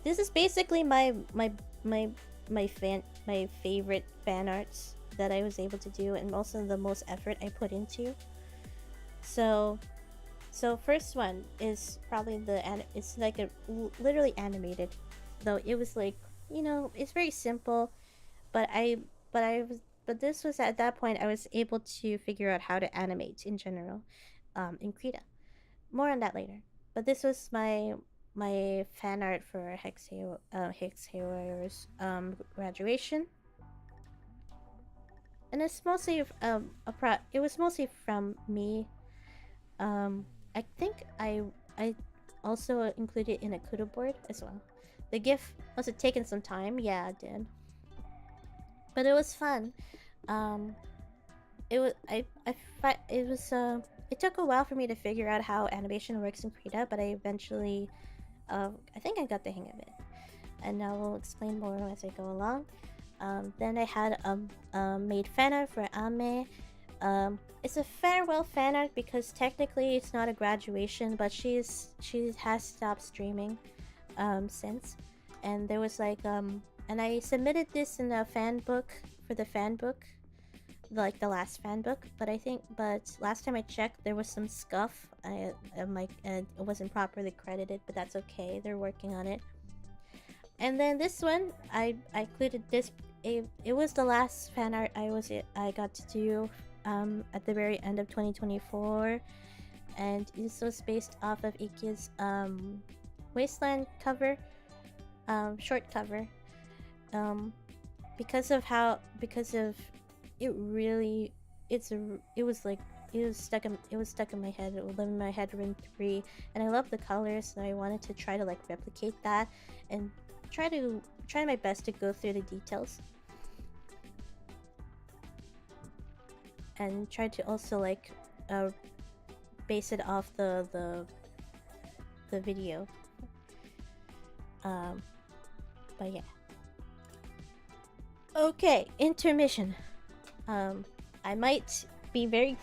This is basically my favorite fan arts that I was able to do, and also the most effort I put into. So first one is probably it's like literally animated, though it was like, it's very simple, but this was at that point I was able to figure out how to animate in general, in Krita. More on that later. But this was my fan art for Hexhawer's graduation, and it's mostly it was mostly from me. I think I also included in a Kudo board as well. The GIF must have taken some time. Yeah, it did. But it was fun. It took a while for me to figure out how animation works in Krita, but I eventually, I think I got the hang of it. And I will explain more as I go along. Then I had made fan art for Ame. It's a farewell fan art because technically it's not a graduation, but she has stopped streaming since. And there was like and I submitted this in a fan book for the fan book, like the last fan book. But last time I checked, there was some scuff. It wasn't properly credited, but that's okay. They're working on it. And then this one, I included this. It was the last fan art I got to do at the very end of 2024, and this was based off of Iki's Wasteland cover, short cover. Because of it was stuck in my head. It would live in my head ring 3, and I love the colors, so I wanted to try to like replicate that and try my best to go through the details, and try to also like base it off the video. But yeah. Okay, intermission. I might be very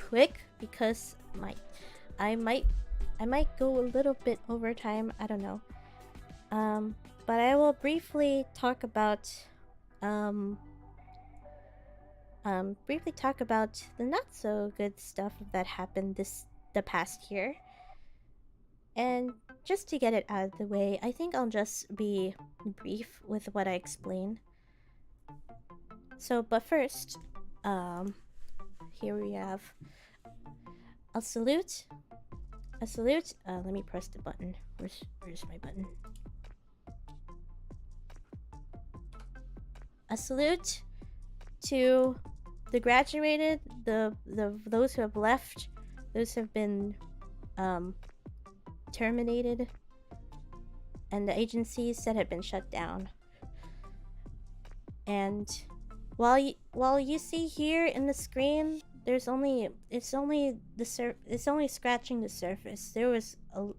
quick because I might go a little bit over time. I don't know. But I will briefly talk about the not so good stuff that happened the past year. And just to get it out of the way, I think I'll just be brief with what I explain. So, but first, here we have a salute. Let me press the button. Where's my button? A salute to the graduated, those who have left, those who have been terminated, and the agencies that have been shut down. And while you see here in the screen, it's only scratching the surface. There's a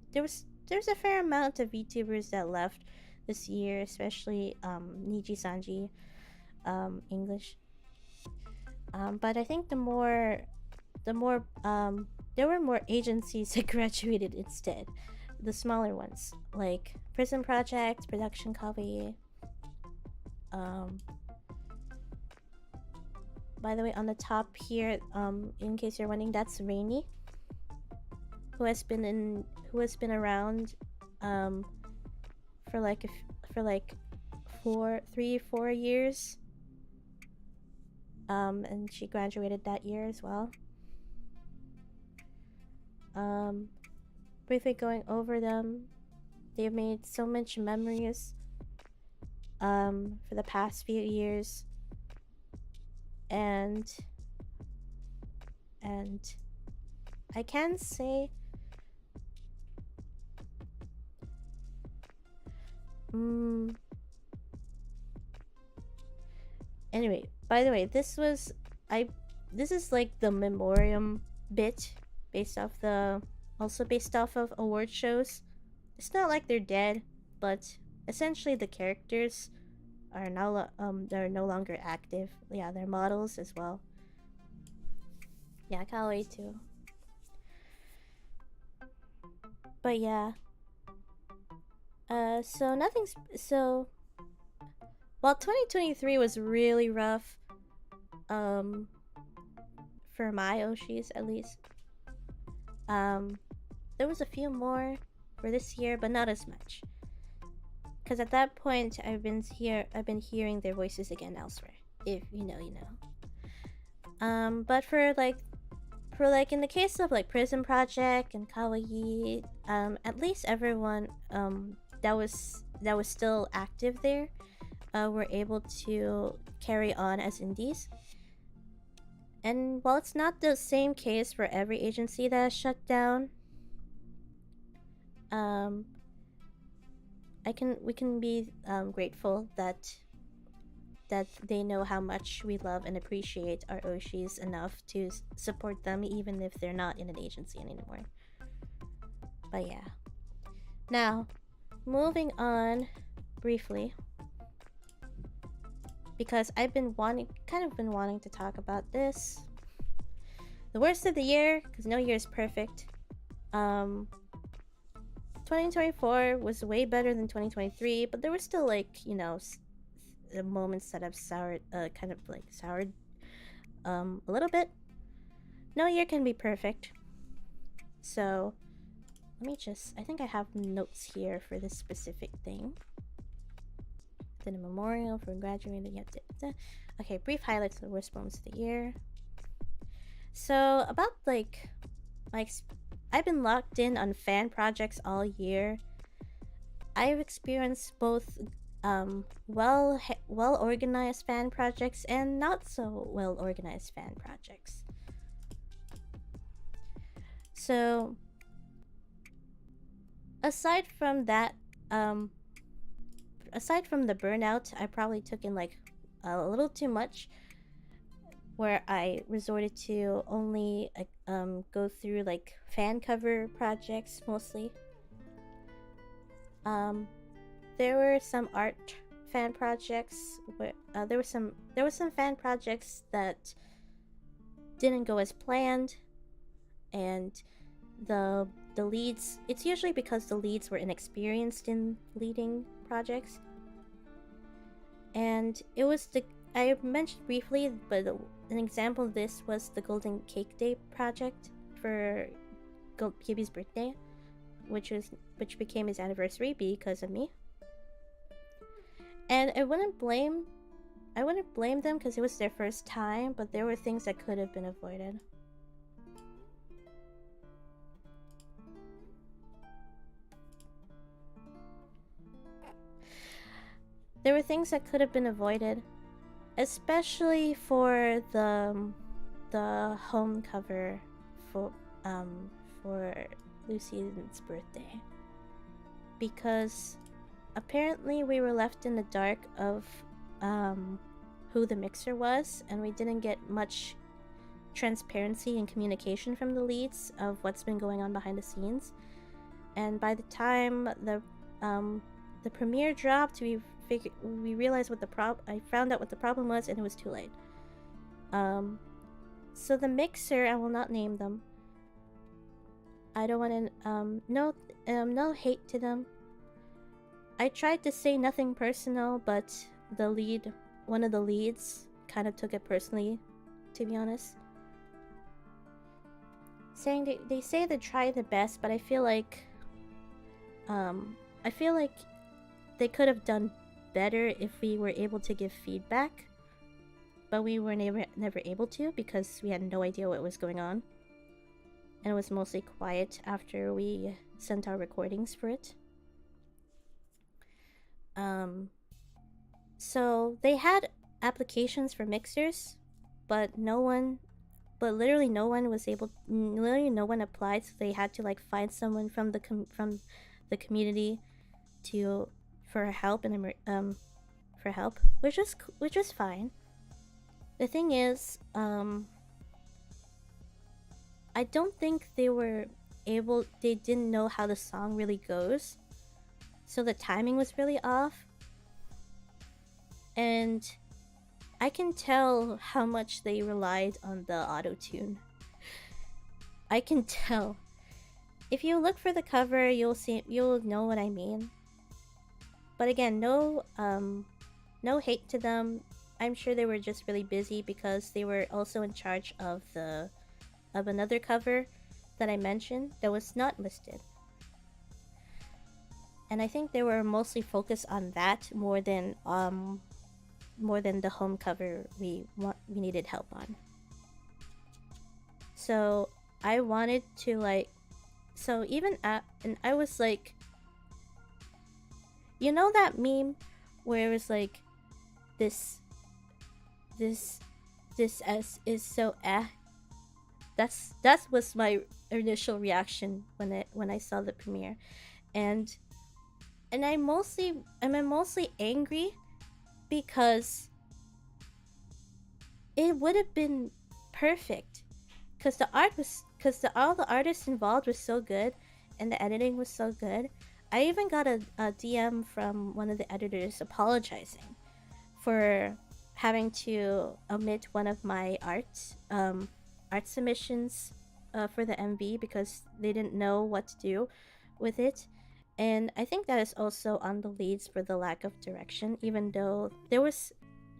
fair amount of VTubers that left this year, especially Niji Sanji, English. But I think there were more agencies that graduated instead. The smaller ones, like Prison Project, Production Kawaii. By the way, on the top here, in case you're wondering, that's Rainy, who has been around, for like 4 years. And she graduated that year as well. Briefly going over them, they've made so much memories for the past few years, and I can say anyway, by the way, this is like the memoriam bit based off of award shows. It's not like they're dead, but essentially the characters are now they're no longer active. Yeah, they're models as well. Yeah, Kawaii too. But yeah. So while 2023 was really rough, for my Oshis at least, there was a few more for this year, but not as much. Because at that point, I've been hearing their voices again elsewhere. If you know, you know. But for in the case of like Prison Project and Kawaii, at least everyone that was still active there were able to carry on as indies. And while it's not the same case for every agency that is shut down, we can be grateful that they know how much we love and appreciate our Oshis enough to support them even if they're not in an agency anymore. But yeah. Now, moving on briefly, because I've been wanting to talk about this. The worst of the year, because no year is perfect. 2024 was way better than 2023, but there were still like, you know, moments that have soured a little bit. No year can be perfect. So let me I think I have notes here for this specific thing. Then a memorial for graduating. Okay, brief highlights of the worst moments of the year. So about I've been locked in on fan projects all year. I've experienced both well organized fan projects and not so well organized fan projects. So aside from that, aside from the burnout, I probably took in like a little too much. where I resorted to only go through like fan cover projects mostly. There were some art fan projects where there were some fan projects that didn't go as planned, and the leads, it's usually because the leads were inexperienced in leading projects. And it was I mentioned briefly, but an example of this was the Golden Cake Day project for Kibi's birthday, which became his anniversary because of me. And I wouldn't blame them because it was their first time, but there were things that could have been avoided. There were things that could have been avoided, especially for the home cover for Lucian's birthday, because apparently we were left in the dark of who the mixer was, and we didn't get much transparency and communication from the leads of what's been going on behind the scenes. And by the time the premiere dropped, we realized what I found out what the problem was, and it was too late. So the mixer, I will not name them. I don't want to no hate to them. I tried to say nothing personal, but one of the leads kind of took it personally, to be honest. Saying they say they try the best, but I feel like they could have done better if we were able to give feedback, but we were never able to because we had no idea what was going on, and it was mostly quiet after we sent our recordings for it. So they had applications for mixers, but literally no one applied, so they had to like find someone from the community for help, which was fine. The thing is, I don't think they didn't know how the song really goes, so the timing was really off. And I can tell how much they relied on the auto-tune. I can tell. If you look for the cover, you'll know what I mean. But again, no hate to them. I'm sure they were just really busy because they were also in charge of another cover that I mentioned that was not listed. And I think they were mostly focused on that more than the home cover we needed help on. So I wanted to and I was like, you know that meme where it was like, this S is so that was my initial reaction when I saw the premiere, and I'm mostly angry because it would have been perfect because all the artists involved was so good and the editing was so good. I even got a DM from one of the editors apologizing for having to omit one of my art submissions for the MV because they didn't know what to do with it. And I think that is also on the leads for the lack of direction, even though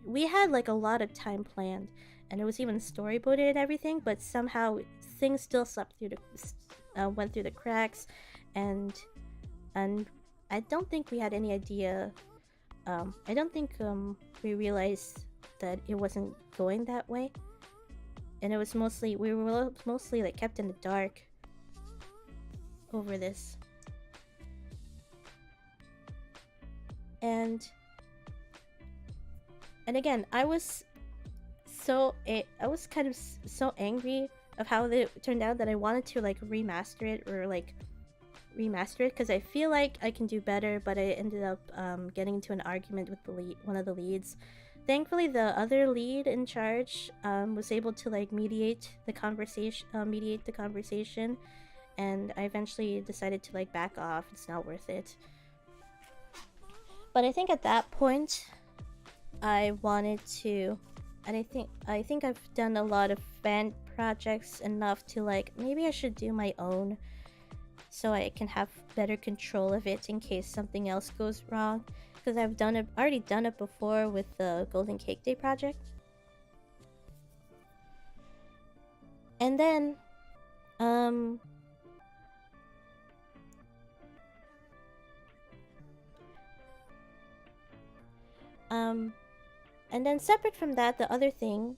we had like a lot of time planned and it was even storyboarded and everything, but somehow things still went through the cracks, and I don't think we had any idea. I don't think we realized that it wasn't going that way, and we were mostly like kept in the dark over this. And again, I was kind of so angry of how it turned out that I wanted to like remaster it because I feel like I can do better, but I ended up getting into an argument with one of the leads thankfully the other lead in charge was able to like mediate the conversation, and I eventually decided to like back off. It's not worth it. But I think at that point I wanted to, and I think I've done a lot of fan projects enough to like maybe I should do my own so I can have better control of it in case something else goes wrong, because I've already done it before with the Golden Cake Day project. And then and then separate from that, the other thing,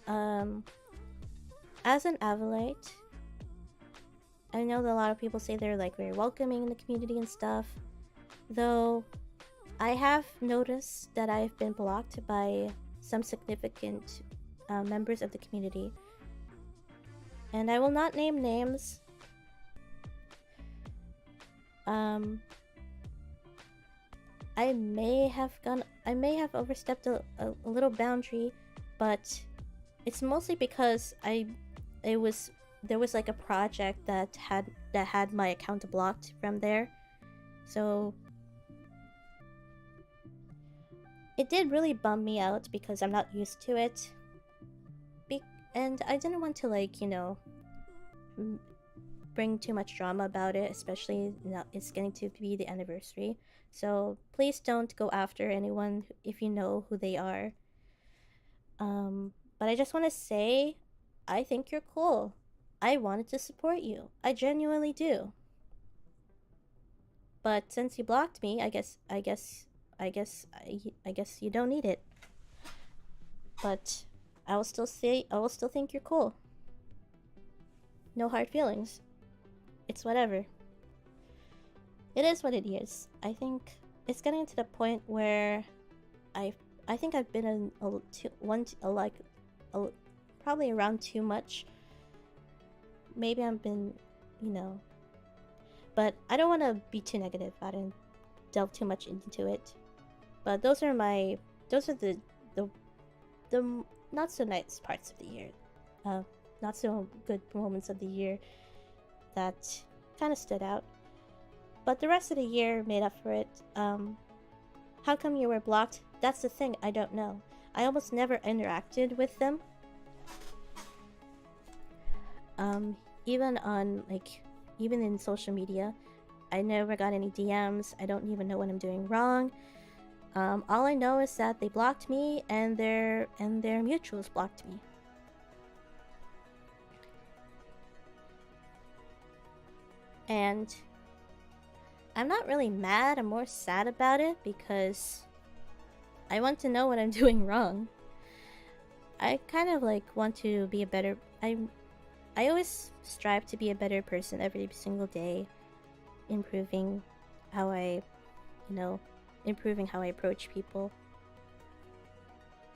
as an Avalite, I know that a lot of people say they're like very welcoming in the community and stuff, though I have noticed that I've been blocked by some significant members of the community, and I will not name names. I may have overstepped a little boundary, but it's mostly because there was like a project that had my account blocked from there, so it did really bum me out because I'm not used to it, and I didn't want to like, you know, bring too much drama about it, especially now it's getting to be the anniversary. So please don't go after anyone if you know who they are. But I just want to say, I think you're cool. I wanted to support you. I genuinely do. But since you blocked me, I guess you don't need it. But I will still think you're cool. No hard feelings. It's whatever. It is what it is. I think it's getting to the point where I think I've been probably around too much. Maybe I've been, you know, but I don't want to be too negative. I didn't delve too much into it. But those are the not so nice parts of the year, not so good moments of the year that kind of stood out. But the rest of the year made up for it. How come you were blocked? That's the thing, I don't know. I almost never interacted with them. Even in social media, I never got any DMs. I don't even know what I'm doing wrong. All I know is that they blocked me and their mutuals blocked me. And I'm not really mad, I'm more sad about it because I want to know what I'm doing wrong. I kind of like want to be a better... I always strive to be a better person every single day, improving how I approach people.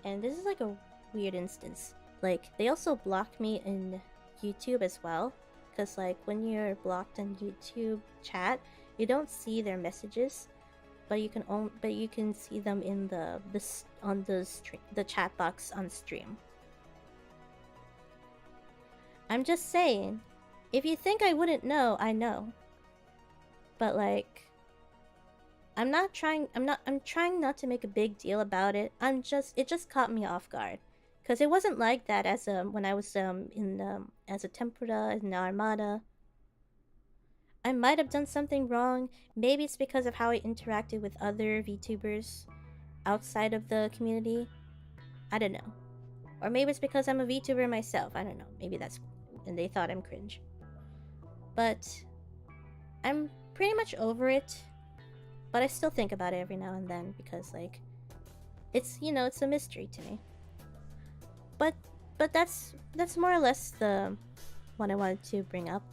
And this is like a weird instance. Like, they also blocked me in YouTube as well, because like when you're blocked in YouTube chat, you don't see their messages, but you can see them in the chat box on stream. I'm just saying, if you think I wouldn't know, I know. But like, I'm trying not to make a big deal about it. It just caught me off guard, because it wasn't like that as when I was as a tempura in the Armada. I might have done something wrong. Maybe it's because of how I interacted with other VTubers outside of the community. I don't know. Or maybe it's because I'm a VTuber myself. I don't know. Maybe that's... and they thought I'm cringe. But I'm pretty much over it. But I still think about it every now and then because like it's, you know, it's a mystery to me. But that's more or less the what I wanted to bring up.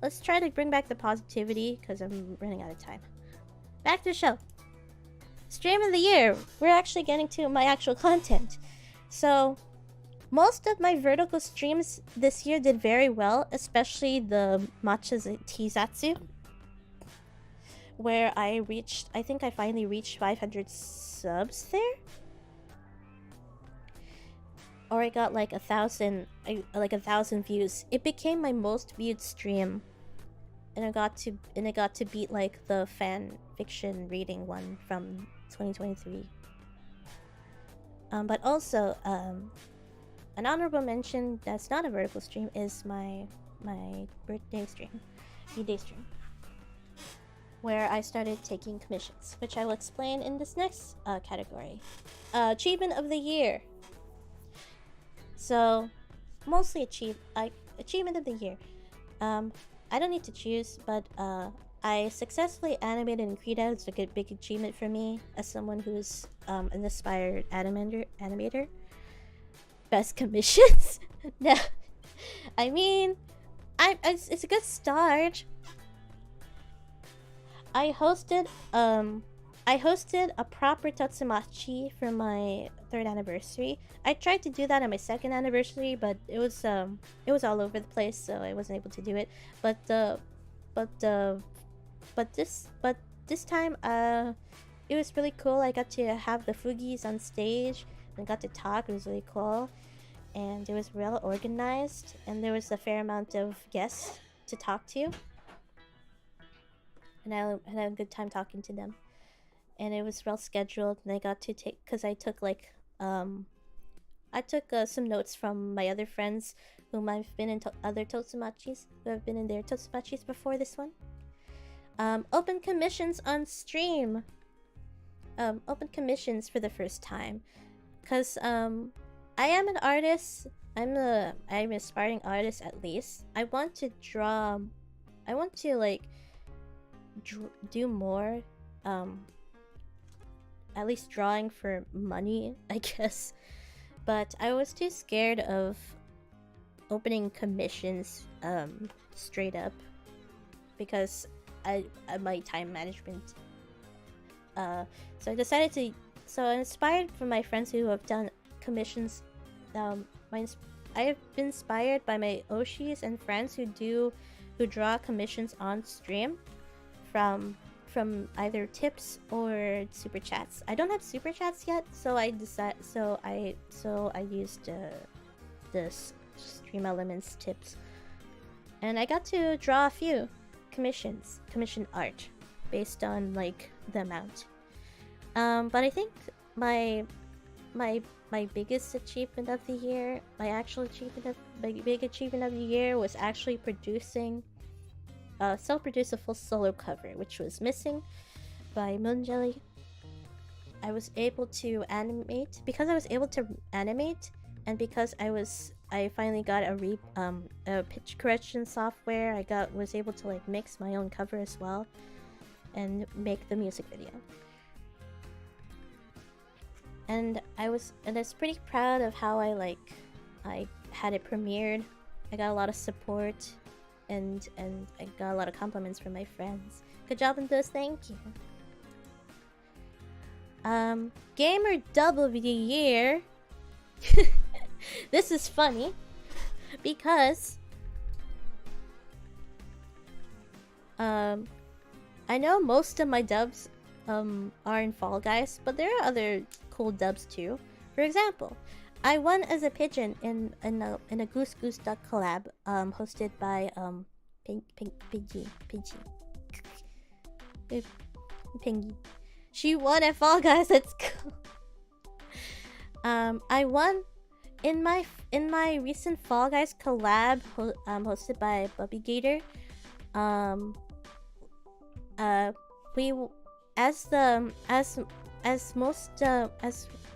Let's try to bring back the positivity because I'm running out of time. Back to the show. Stream of the year. We're actually getting to my actual content. So most of my vertical streams this year did very well, especially the matcha teazatsu, where I think I finally reached 500 subs there. Or I got like 1,000 views. It became my most viewed stream. And I got to beat like the fan fiction reading one from 2023. But also, an honorable mention that's not a vertical stream is my birthday stream, V-Day stream, where I started taking commissions, which I will explain in this next category. Achievement of the year. So, mostly achievement of the year. I don't need to choose, but I successfully animated in Krita. It's a big achievement for me as someone who's an aspired animator. Best commissions? No, I mean, it's a good start. I hosted a proper Tatsumachi for my 3rd anniversary. I tried to do that on my 2nd anniversary, but it was all over the place, so I wasn't able to do it. But this time it was really cool. I got to have the Fugis on stage and got to talk. It was really cool, and it was well organized, and there was a fair amount of guests to talk to, and I had a good time talking to them. And it was well scheduled, and I got to take, because I took like I took some notes from my other friends whom I've been in other Totsumachis, who have been in their Totsumachis before this one. Open commissions on stream. Open commissions for the first time, because I am an artist. I'm an aspiring artist, at least. I want to draw. I want to like do more. At least drawing for money, I guess. But I was too scared of opening commissions straight up, because I my time management. So I decided to. So inspired from my friends who have done commissions. I have been inspired by my Oshis and friends who draw commissions on stream from either tips or super chats. I don't have super chats yet, so I used the Stream Elements tips, and I got to draw a few commission art based on like the amount. But I think my biggest achievement of the year, my big achievement of the year was actually self-produced a full solo cover, which was Missing by Moonjelly. I was able to animate, and because I finally got a pitch correction software. I was able to like mix my own cover as well and make the music video. And I was pretty proud of how I had it premiered. I got a lot of support. And I got a lot of compliments from my friends. Good job on this, thank you. Gamer Double of the Year. This is funny because I know most of my dubs are in Fall Guys, but there are other cool dubs too. For example, I won as a pigeon in a Goose Goose Duck collab hosted by Piggy. Pingy. She won at Fall Guys. Let's go. I won in my recent Fall Guys collab hosted by Bubby Gator. We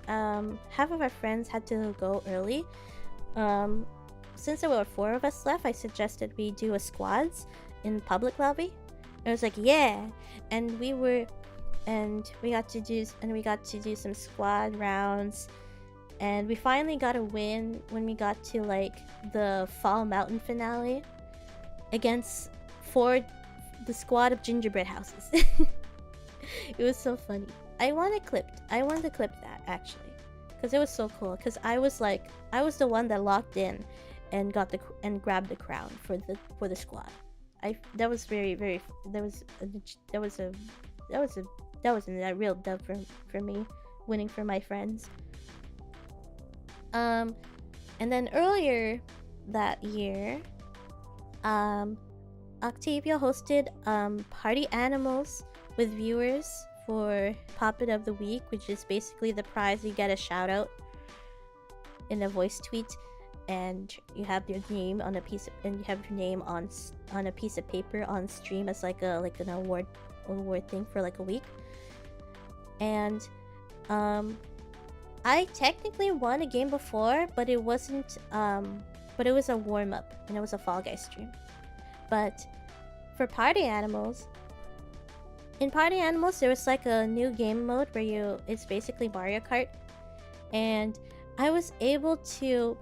half of our friends had to go early. Since there were 4 of us left, I suggested we do a squads in public lobby. I was like, yeah, and we got to do some squad rounds, and we finally got a win when we got to like the Fall Mountain finale against the squad of gingerbread houses. It was so funny. I wanted to clip that actually, because it was so cool. Because I was the one that locked in and grabbed the crown for the squad. that was very that was a real dub for me, winning for my friends. And then earlier that year, Octavia hosted Party Animals with viewers for Poppet of the Week, which is basically the prize. You get a shout out in a voice tweet, and you have your name on a piece of, and you have your name on a piece of paper on stream as like an award thing for like a week. And I technically won a game before, but it wasn't but it was a warm-up, and it was a Fall Guys stream. But for Party Animals, in Party Animals there was like a new game mode where it's basically Mario Kart, and I was able to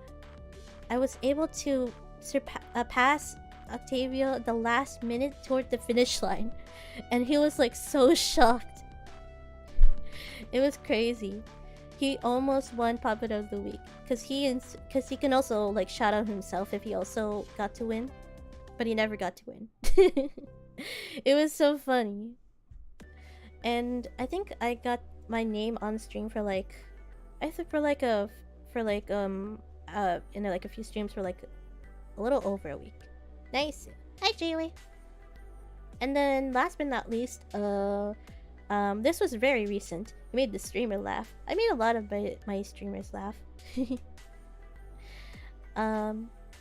pass Octavio at the last minute toward the finish line, and he was like so shocked. It was crazy. He almost won Puppet of the Week because he can also like shout out himself if he also got to win, but he never got to win. It was so funny, and I think I got my name on stream for like a few streams for like a little over a week. Nice. Hi, Jaylee. And then last but not least, this was very recent. I made the streamer laugh. I made a lot of my streamers laugh.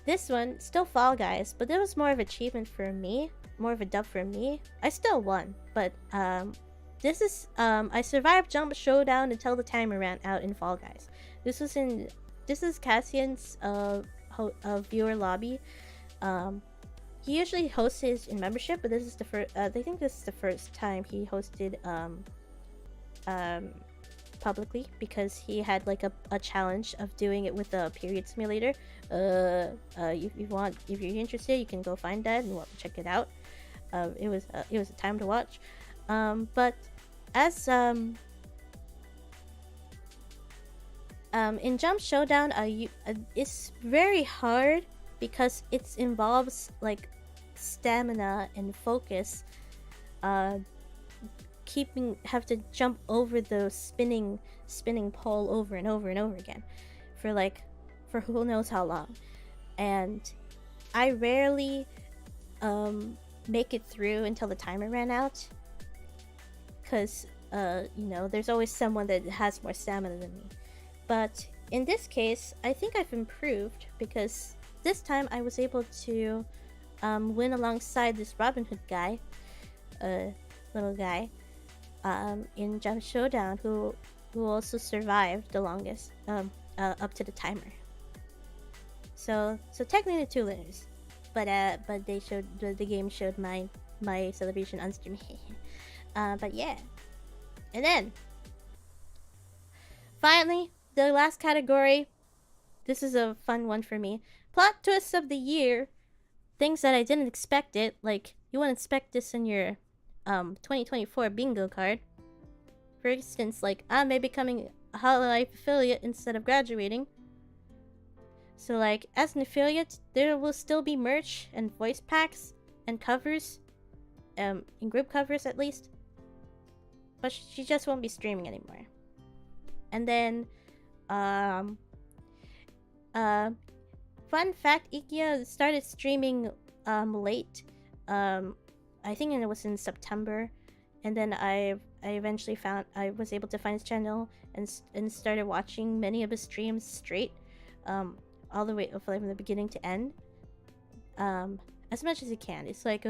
This one, still Fall Guys, but there was more of achievement for me, more of a dub for me. I still won, but this is I survived Jump Showdown until the timer ran out in Fall Guys. This is Cassian's viewer lobby. He usually hosts his in membership, but this is the first. I think this is the first time he hosted publicly, because he had like a challenge of doing it with a period simulator. If you're interested, you can go find that and check it out. It was a time to watch. But as in Jump Showdown, it's very hard because it involves like stamina and focus. Have to jump over the spinning pole over and over and over again for who knows how long. And I rarely make it through until the timer ran out, because there's always someone that has more stamina than me. But in this case, I think I've improved, because this time I was able to win alongside this Robin Hood guy, little guy, in Jump Showdown, who also survived the longest up to the timer. So technically two winners, but they showed the game showed my celebration on stream. But yeah, and then finally, the last category. This is a fun one for me. Plot twists of the year. Things that I didn't expect it. Like, you wouldn't expect this in your 2024 bingo card. For instance, like, I may be becoming a Hololive affiliate instead of graduating. So like, as an affiliate, there will still be merch and voice packs and covers. In group covers at least. But she just won't be streaming anymore. And then fun fact, Ikia started streaming late. I think it was in September, and then I eventually was able to find his channel and started watching many of his streams straight, all the way from the beginning to end, as much as you can. It's like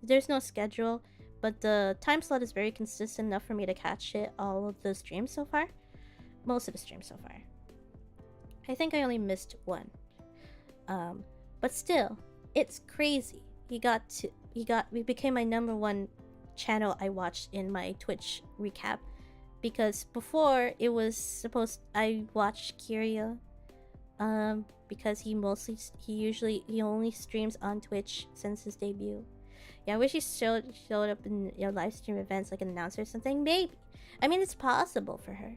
there's no schedule, but the time slot is very consistent enough for me to catch all of the streams so far. Most of the streams so far. I think I only missed one. But still, it's crazy. We became my #1 channel I watched in my Twitch recap, because before it was I watched Kiria, because he only streams on Twitch since his debut. Yeah, I wish he showed up in live stream events like an announcer or something. Maybe. I mean, it's possible for her.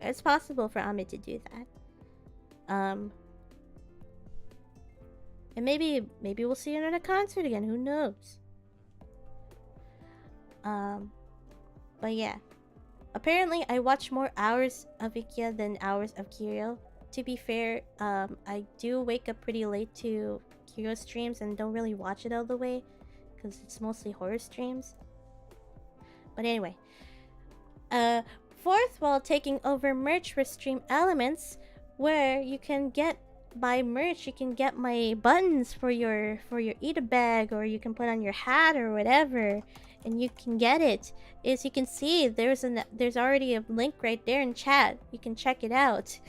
It's possible for Ami to do that. And maybe we'll see it at a concert again. Who knows? But yeah. Apparently, I watch more hours of Ikea than hours of Kiryu. To be fair, I do wake up pretty late to Kiryu streams and don't really watch it all the way because it's mostly horror streams. But anyway, fourth, while taking over merch for Stream Elements, where you can get my merch, you can get my buttons for your eat a bag, or you can put on your hat or whatever, and you can get it. As you can see, there's already a link right there in chat. You can check it out.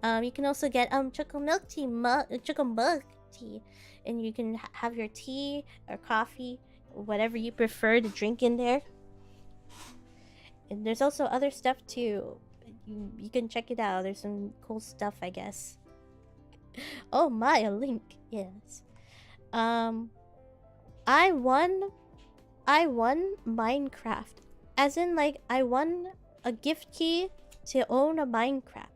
You can also get ChocoMilkTea, and you can have your tea or coffee, whatever you prefer to drink in there. And there's also other stuff too. You can check it out. There's some cool stuff, I guess. Oh my, a link. Yes. I won Minecraft. As in, like, I won a gift key to own a Minecraft.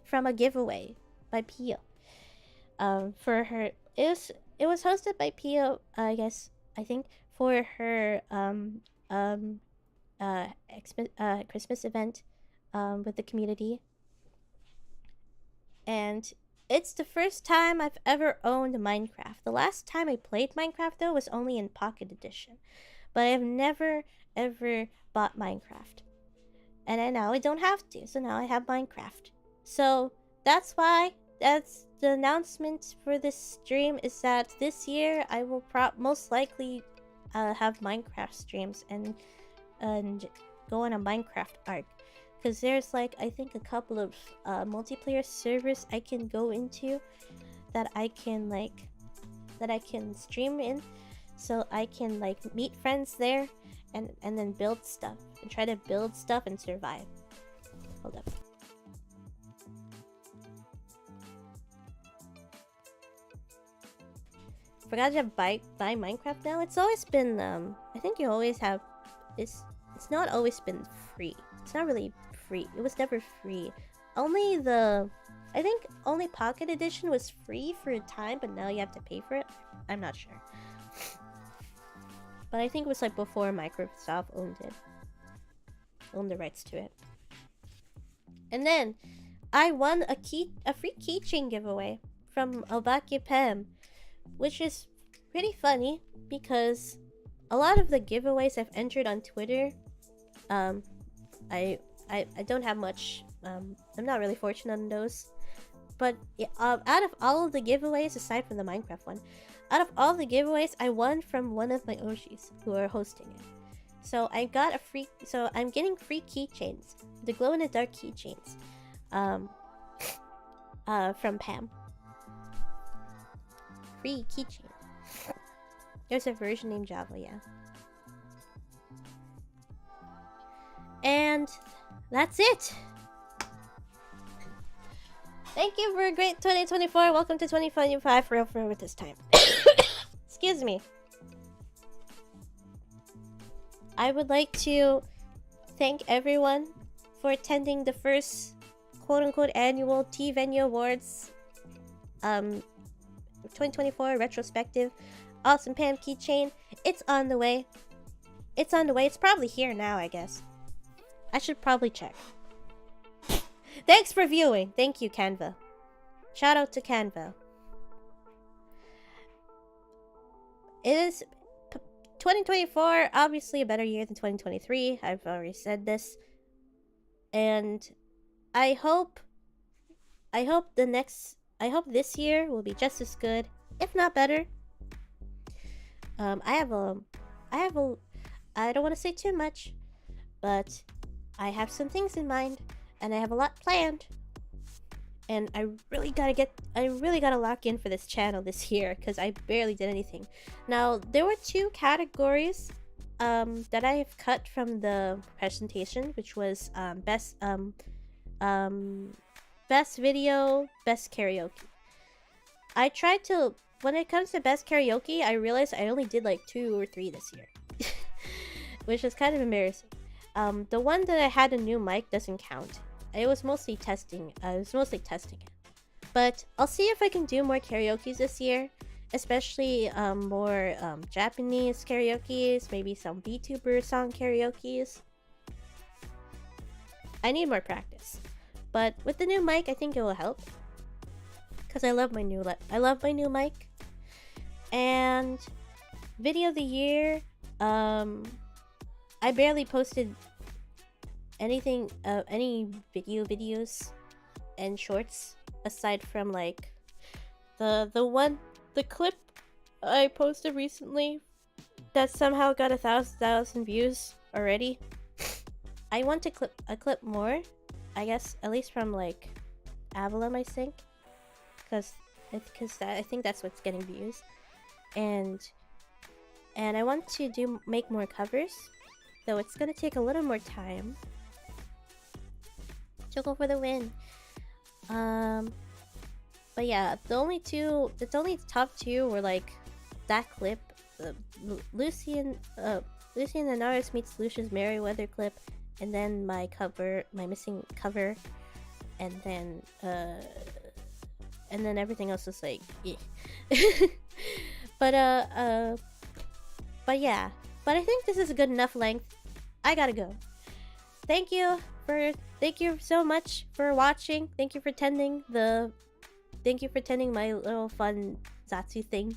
From a giveaway by Pia. For her, it was hosted by Pia, I guess, I think, for her Christmas event with the community. And it's the first time I've ever owned Minecraft. The last time I played Minecraft, though, was only in Pocket Edition. But I've never, ever bought Minecraft. And now I don't have to, so now I have Minecraft. So that's why, that's the announcement for this stream, is that this year I will most likely have Minecraft streams and go on a Minecraft arc. Because there's, like, I think a couple of multiplayer servers I can go into that I can stream in, so I can, like, meet friends there and then build stuff and try to build stuff and survive. Hold up. Forgot to buy Minecraft now. It's always been I think you always have, it's not always been free. It's not really free. It was never free. I think only Pocket Edition was free for a time, but now you have to pay for it. I'm not sure. But I think it was like before Microsoft owned the rights to it. And then I won a free keychain giveaway from Obake Pem, which is pretty funny because a lot of the giveaways I've entered on Twitter, I don't have much. I'm not really fortunate on those. But out of all of the giveaways, aside from the Minecraft one, out of all the giveaways, I won from one of my Oshis who are hosting it. So I got a free. So I'm getting free keychains, the glow in the dark keychains, from Pam. Free keychain. There's a version named Java, yeah. And that's it. Thank you for a great 2024. Welcome to 2025 for real with this time. Excuse me. I would like to thank everyone for attending the first quote-unquote annual T-Venue Awards 2024 retrospective. Awesome Pam keychain. It's on the way. It's on the way. It's probably here now, I guess. I should probably check. Thanks for viewing. Thank you, Canva. Shout out to Canva. It is 2024, obviously a better year than 2023. I've already said this. And I hope this year will be just as good, if not better. I don't want to say too much, but I have some things in mind, and I have a lot planned. And I really gotta lock in for this channel this year, because I barely did anything. Now, there were 2 categories that I have cut from the presentation, which was best video, best karaoke. I tried to, when it comes to best karaoke, I realized I only did like 2 or 3 this year, which is kind of embarrassing. The one that I had a new mic doesn't count. It was mostly testing. I was mostly testing it. But I'll see if I can do more karaoke this year, especially more Japanese karaoke's, maybe some Vtuber song karaoke's. I need more practice, but with the new mic, I think it will help. Cause I love my new mic. And video of the year, I barely posted anything, any videos and shorts aside from like the clip I posted recently that somehow got 1,000 views already. I want to clip more, I guess, at least from like Avalon, I think, because I think that's what's getting views, and I want to make more covers, though it's gonna take a little more time. Choco for the win. But yeah, the only top two were like that clip, Lucy and the Naruto meets Lucia's Merryweather clip, and then my missing cover, and then everything else was like, eh. But yeah, but I think this is a good enough length. I gotta go. Thank you so much for watching. Thank you for attending my little fun Zatsu thing.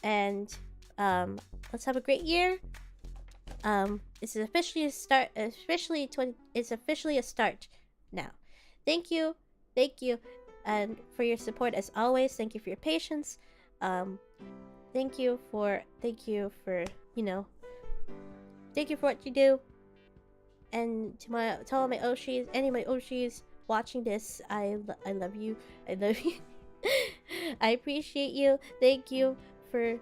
And let's have a great year. This is officially a start. It's officially a start now. Thank you, and for your support as always. Thank you for your patience. Thank you for thank you for what you do. And to all my Oshis, any of my Oshis watching this, I love you. I love you. I appreciate you. Thank you for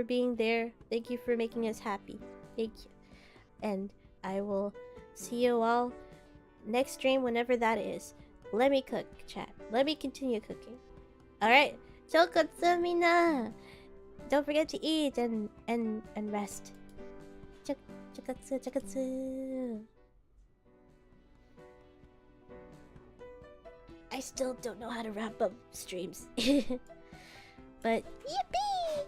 being there. Thank you for making us happy. Thank you. And I will see you all next stream, whenever that is. Let me cook, chat. Let me continue cooking. Alright. Chokotsumina! Don't forget to eat and rest. Chokotsu. I still don't know how to wrap up streams. But yippee!